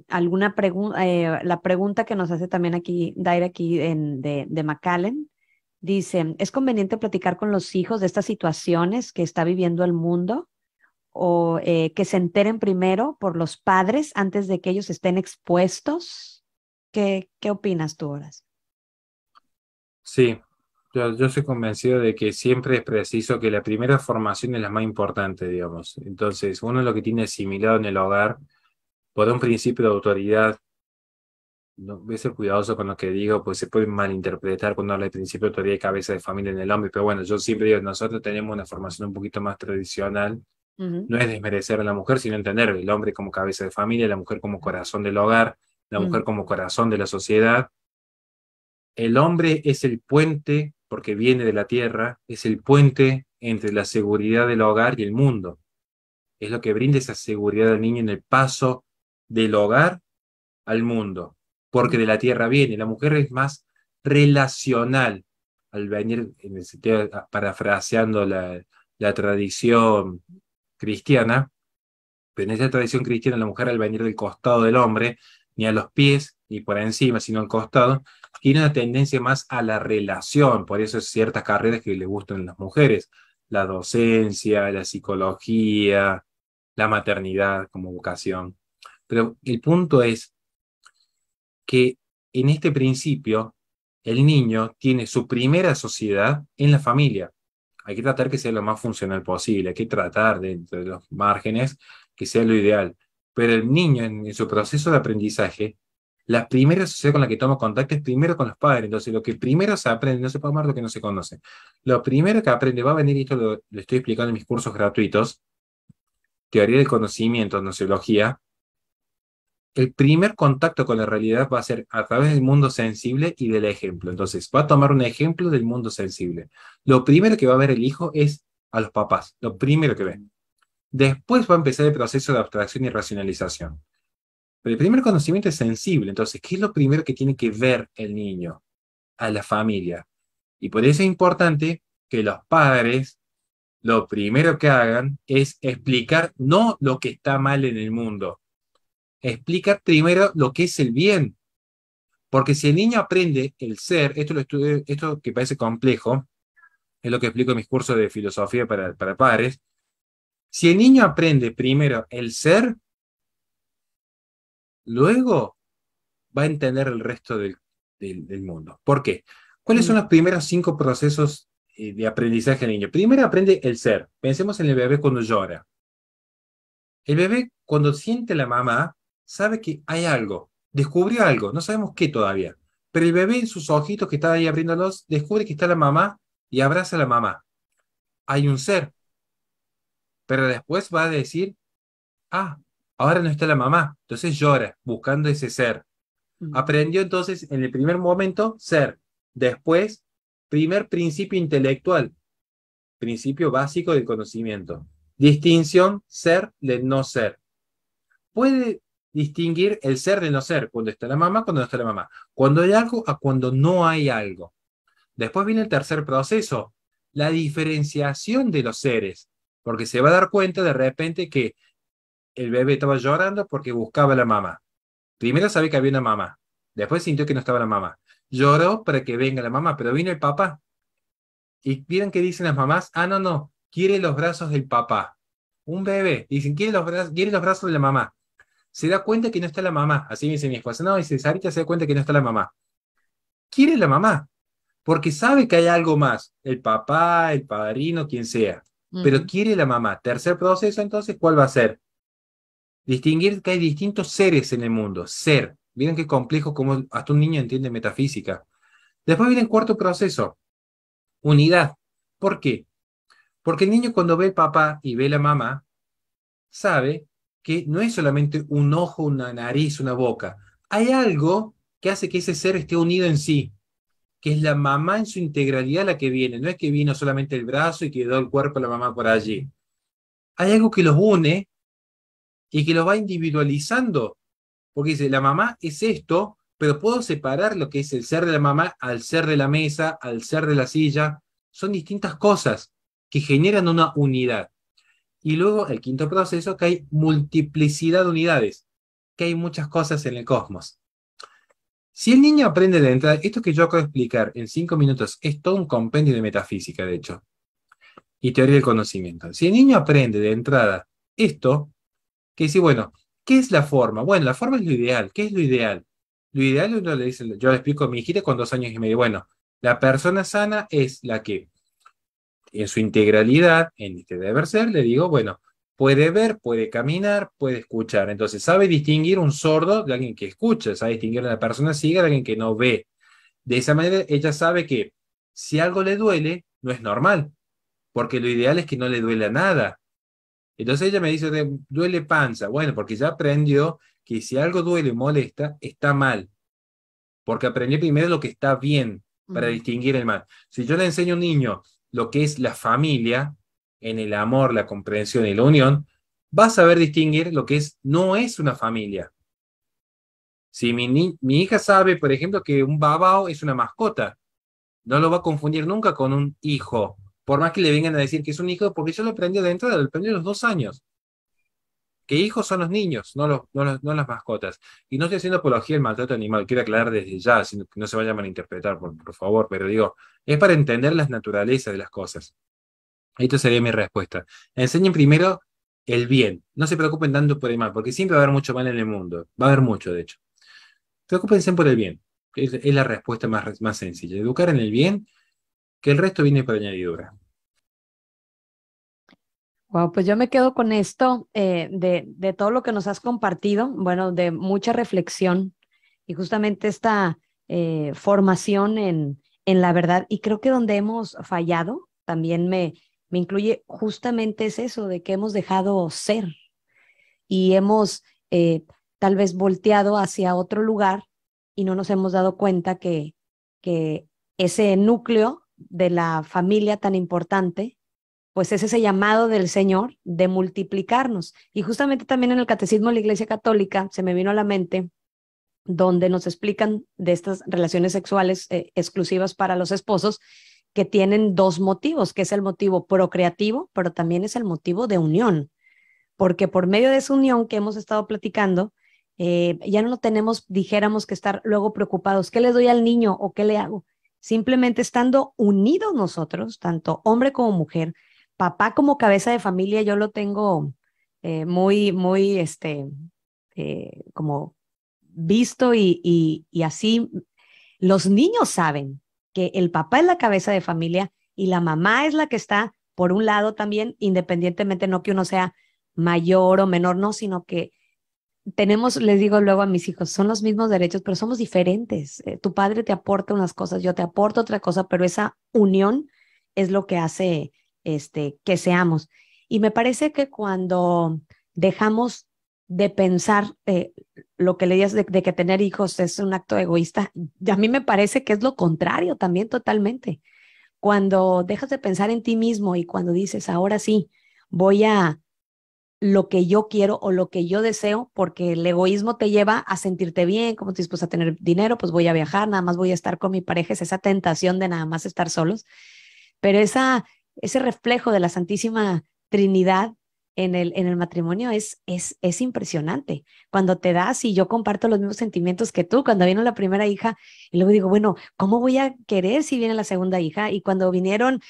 Alguna pregunta, la pregunta que nos hace también aquí, Daira, aquí de McAllen, dice, ¿es conveniente platicar con los hijos de estas situaciones que está viviendo el mundo o que se enteren primero por los padres antes de que ellos estén expuestos? ¿Qué opinas tú, Horas? Sí, yo soy convencido de que siempre es preciso que la primera formación es la más importante, digamos. Entonces, uno lo que tiene asimilado en el hogar, por un principio de autoridad, no, voy a ser cuidadoso con lo que digo, pues se puede malinterpretar cuando habla de principio de autoridad y cabeza de familia en el hombre, pero bueno, yo siempre digo, nosotros tenemos una formación un poquito más tradicional, Ujú, no es desmerecer a la mujer, sino entender el hombre como cabeza de familia, la mujer como corazón del hogar, la mujer ujú, como corazón de la sociedad. El hombre es el puente, porque viene de la tierra, es el puente entre la seguridad del hogar y el mundo. Es lo que brinda esa seguridad al niño en el paso del hogar al mundo, porque ujú, de la tierra viene. La mujer es más relacional, al venir, parafraseando la tradición cristiana, pero en esa tradición cristiana la mujer al venir del costado del hombre, ni a los pies, ni por encima, sino al costado, tiene una tendencia más a la relación, por eso es ciertas carreras que le gustan a las mujeres, la docencia, la psicología, la maternidad como vocación. Pero el punto es que en este principio el niño tiene su primera sociedad en la familia. Hay que tratar que sea lo más funcional posible, hay que tratar dentro de los márgenes que sea lo ideal. Pero el niño en su proceso de aprendizaje, la primera sociedad con la que toma contacto es primero con los padres. Entonces, lo que primero se aprende, no se puede amar lo que no se conoce. Lo primero que aprende va a venir, y esto lo estoy explicando en mis cursos gratuitos, teoría del conocimiento, nociología. El primer contacto con la realidad va a ser a través del mundo sensible y del ejemplo. Entonces, va a tomar un ejemplo del mundo sensible. Lo primero que va a ver el hijo es a los papás, lo primero que ve. Después va a empezar el proceso de abstracción y racionalización. Pero el primer conocimiento es sensible. Entonces, ¿qué es lo primero que tiene que ver el niño? A la familia. Y por eso es importante que los padres lo primero que hagan es explicar no lo que está mal en el mundo, explica primero lo que es el bien. Porque si el niño aprende el ser, esto lo estudio, esto que parece complejo, es lo que explico en mis cursos de filosofía para padres. Si el niño aprende primero el ser, luego va a entender el resto del mundo. ¿Por qué? ¿Cuáles son los Mm, primeros 5 procesos de aprendizaje del niño? Primero aprende el ser. Pensemos en el bebé cuando llora. El bebé cuando siente la mamá sabe que hay algo, descubrió algo, no sabemos qué todavía. Pero el bebé en sus ojitos que está ahí abriéndolos descubre que está la mamá y abraza a la mamá. Hay un ser, pero después va a decir, ah, ahora no está la mamá. Entonces llora buscando ese ser. mm, Aprendió entonces en el primer momento ser. Después, primer principio intelectual, principio básico del conocimiento. Distinción ser del no ser. Puede distinguir el ser del no ser, cuando está la mamá, cuando no está la mamá. Cuando hay algo a cuando no hay algo. Después viene el tercer proceso, la diferenciación de los seres, porque se va a dar cuenta de repente que el bebé estaba llorando porque buscaba a la mamá. Primero sabía que había una mamá, después sintió que no estaba la mamá. Lloró para que venga la mamá, pero vino el papá. Y vieron que dicen las mamás, ah, no, no, quiere los brazos del papá. Un bebé, dicen, quiere los brazos de la mamá. Se da cuenta que no está la mamá. Así me dice mi esposa, no, dice, Sarita se da cuenta que no está la mamá. Quiere la mamá, porque sabe que hay algo más, el papá, el padrino, quien sea, pero ujú. quiere la mamá. Tercer proceso, entonces, ¿cuál va a ser? Distinguir que hay distintos seres en el mundo, ser. Miren qué complejo como hasta un niño entiende metafísica. Después viene el cuarto proceso, unidad. ¿Por qué? Porque el niño cuando ve el papá y ve la mamá, sabe que no es solamente un ojo, una nariz, una boca. Hay algo que hace que ese ser esté unido en sí, que es la mamá en su integralidad la que viene. No es que vino solamente el brazo y quedó el cuerpo de la mamá por allí. Hay algo que los une y que los va individualizando. Porque dice, la mamá es esto, pero puedo separar lo que es el ser de la mamá al ser de la mesa, al ser de la silla. Son distintas cosas que generan una unidad. Y luego el quinto proceso, que hay multiplicidad de unidades, que hay muchas cosas en el cosmos. Si el niño aprende de entrada, esto que yo acabo de explicar en 5 minutos es todo un compendio de metafísica, de hecho, y teoría del conocimiento. Si el niño aprende de entrada esto, que dice, bueno, ¿qué es la forma? Bueno, la forma es lo ideal. ¿Qué es lo ideal? Lo ideal, uno le dice, yo le explico a mi hijita con 2 años y medio. Bueno, la persona sana es la que en su integralidad, en este deber ser, le digo, bueno, puede ver, puede caminar, puede escuchar. Entonces, sabe distinguir un sordo de alguien que escucha, sabe distinguir a una persona ciega de alguien que no ve. De esa manera, ella sabe que si algo le duele, no es normal, porque lo ideal es que no le duela nada. Entonces ella me dice, duele panza. Bueno, porque ya aprendió que si algo duele y molesta, está mal, porque aprendió primero lo que está bien para Mm, distinguir el mal. Si yo le enseño a un niño lo que es la familia, en el amor, la comprensión y la unión, va a saber distinguir lo que es, no es una familia. Si mi hija sabe, por ejemplo, que un babao es una mascota, no lo va a confundir nunca con un hijo, por más que le vengan a decir que es un hijo, porque yo lo aprendí dentro, lo aprendí a los 2 años. Que hijos son los niños, no las mascotas. Y no estoy haciendo apología del maltrato animal, quiero aclarar desde ya, sino que no se vaya a malinterpretar, por favor, pero digo, es para entender las naturalezas de las cosas. Esto sería mi respuesta. Enseñen primero el bien, no se preocupen tanto por el mal, porque siempre va a haber mucho mal en el mundo, va a haber mucho, de hecho. Preocúpense por el bien, que es la respuesta más sencilla. Educar en el bien, que el resto viene por añadidura. wow, pues yo me quedo con esto de todo lo que nos has compartido, bueno, de mucha reflexión y justamente esta formación en la verdad. Y creo que donde hemos fallado también me incluye justamente es eso, de que hemos dejado ser y hemos tal vez volteado hacia otro lugar y no nos hemos dado cuenta que ese núcleo de la familia tan importante pues es ese llamado del Señor de multiplicarnos. Y justamente también en el Catecismo de la Iglesia Católica se me vino a la mente donde nos explican de estas relaciones sexuales exclusivas para los esposos que tienen dos motivos, que es el motivo procreativo, pero también es el motivo de unión, porque por medio de esa unión que hemos estado platicando, Ya no tenemos, dijéramos, que estar luego preocupados, ¿qué le doy al niño o qué le hago? Simplemente estando unidos nosotros, tanto hombre como mujer, papá como cabeza de familia, yo lo tengo muy, como visto y así los niños saben que el papá es la cabeza de familia y la mamá es la que está por un lado también, independientemente no que uno sea mayor o menor, no, sino que tenemos, les digo luego a mis hijos, son los mismos derechos, pero somos diferentes. Tu padre te aporta unas cosas, yo te aporto otra cosa, pero esa unión es lo que hace que seamos. Y me parece que cuando dejamos de pensar lo que leías de que tener hijos es un acto egoísta, y a mí me parece que es lo contrario también totalmente. Cuando dejas de pensar en ti mismo y cuando dices, ahora sí, voy a lo que yo quiero o lo que yo deseo, porque el egoísmo te lleva a sentirte bien, como te dispuesto a tener dinero, pues voy a viajar, nada más voy a estar con mi pareja, es esa tentación de nada más estar solos, pero ese reflejo de la Santísima Trinidad en el matrimonio es impresionante. Cuando te das, y yo comparto los mismos sentimientos que tú, cuando vino la primera hija, y luego digo, bueno, ¿cómo voy a querer si viene la segunda hija? Y cuando vinieron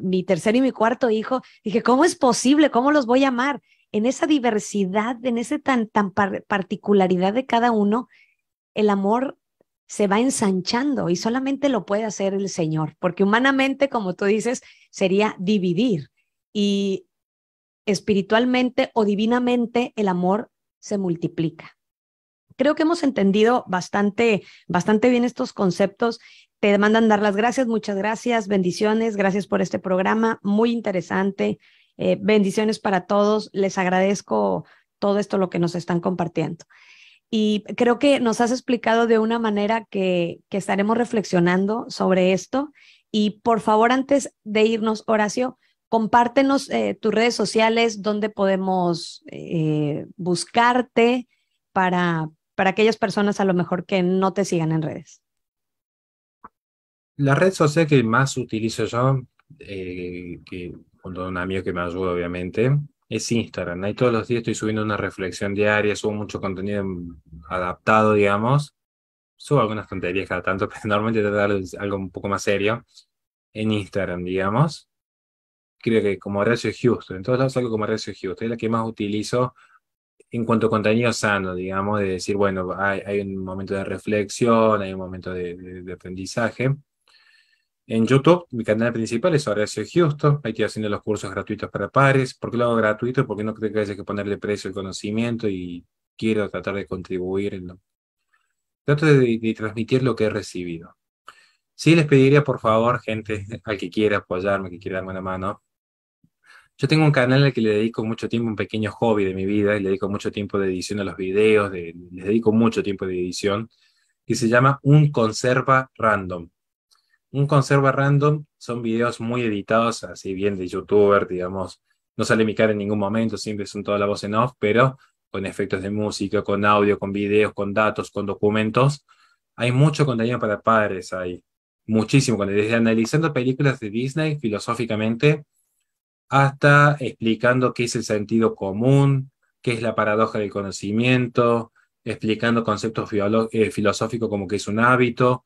mi tercer y mi cuarto hijo, dije, ¿cómo es posible? ¿Cómo los voy a amar? En esa diversidad, en ese tan particularidad de cada uno, el amor se va ensanchando y solamente lo puede hacer el Señor, porque humanamente, como tú dices, sería dividir y espiritualmente o divinamente el amor se multiplica. Creo que hemos entendido bastante bien estos conceptos. Te mandan dar las gracias, muchas gracias, bendiciones, gracias por este programa, muy interesante. Bendiciones para todos, les agradezco todo esto lo que nos están compartiendo. Y creo que nos has explicado de una manera que estaremos reflexionando sobre esto. Y por favor, antes de irnos, Horacio, compártenos tus redes sociales, donde podemos buscarte para aquellas personas a lo mejor que no te sigan en redes. La red social que más utilizo yo, que junto a un amigo que me ayuda obviamente, es Instagram. Ahí todos los días estoy subiendo una reflexión diaria, subo mucho contenido adaptado, digamos. Subo algunas tonterías cada tanto, pero normalmente trato de darle algo un poco más serio en Instagram, digamos. Creo que como Horacio Houston, en todos lados salgo como Horacio Houston, es la que más utilizo en cuanto a contenido sano, digamos, de decir, bueno, hay un momento de reflexión, hay un momento de aprendizaje. En YouTube, mi canal principal es Horacio Houston. Ahí estoy haciendo los cursos gratuitos para pares. ¿Por qué lo hago gratuito? Porque no creo que haya que ponerle precio al conocimiento y quiero tratar de contribuir trato de transmitir lo que he recibido. Sí, les pediría, por favor, gente, al que quiera apoyarme, que quiera darme una mano. Yo tengo un canal al que le dedico mucho tiempo, un pequeño hobby de mi vida, y le dedico mucho tiempo de edición a los videos, les dedico mucho tiempo de edición, que se llama Un Conserva Random. Un conserva random son videos muy editados, así bien de youtuber, digamos. No sale mi cara en ningún momento, siempre son toda la voz en off, pero con efectos de música, con audio, con videos, con datos, con documentos. Hay mucho contenido para padres, hay muchísimo contenido, desde analizando películas de Disney filosóficamente hasta explicando qué es el sentido común, qué es la paradoja del conocimiento, explicando conceptos filosóficos como qué es un hábito.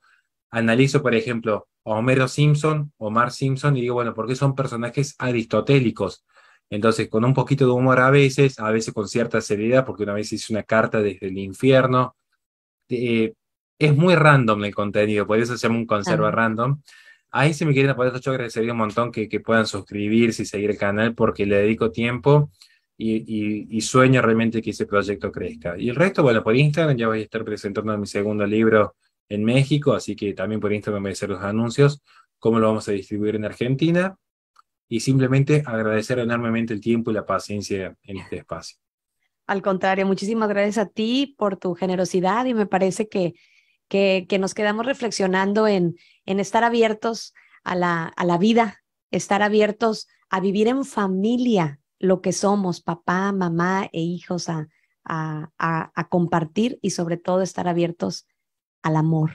Analizo, por ejemplo, a Homero Simpson, Omar Simpson, y digo, bueno, ¿por qué son personajes aristotélicos? Entonces, con un poquito de humor a veces con cierta seriedad, porque una vez hice una carta desde el infierno. Eh, es muy random el contenido, por eso se llama un conserva Ah. random. Ahí si me quieren apoyar, yo agradecería un montón que puedan suscribirse y seguir el canal porque le dedico tiempo y sueño realmente que ese proyecto crezca. Y el resto, bueno, por Instagram ya voy a estar presentando mi segundo libro en México, así que también por Instagram voy a hacer los anuncios, cómo lo vamos a distribuir en Argentina y simplemente agradecer enormemente el tiempo y la paciencia en este espacio. Al contrario, muchísimas gracias a ti por tu generosidad y me parece que nos quedamos reflexionando en estar abiertos a la vida, estar abiertos a vivir en familia lo que somos, papá, mamá e hijos, a compartir y sobre todo estar abiertos al amor,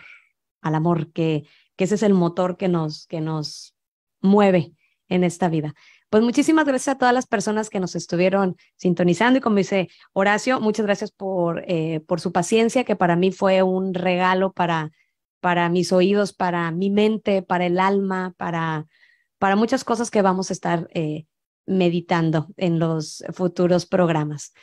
que ese es el motor que nos mueve en esta vida. Pues muchísimas gracias a todas las personas que nos estuvieron sintonizando y como dice Horacio, muchas gracias por su paciencia, que para mí fue un regalo para mis oídos, para mi mente, para el alma, para muchas cosas que vamos a estar meditando en los futuros programas.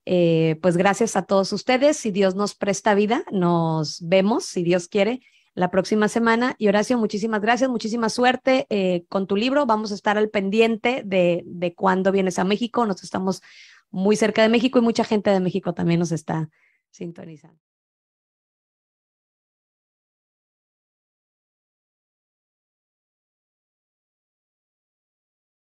Pues gracias a todos ustedes. Si Dios nos presta vida, nos vemos, si Dios quiere, la próxima semana. Y Horacio, muchísimas gracias, muchísima suerte con tu libro. Vamos a estar al pendiente de cuándo vienes a México. Nos estamos muy cerca de México y mucha gente de México también nos está sintonizando.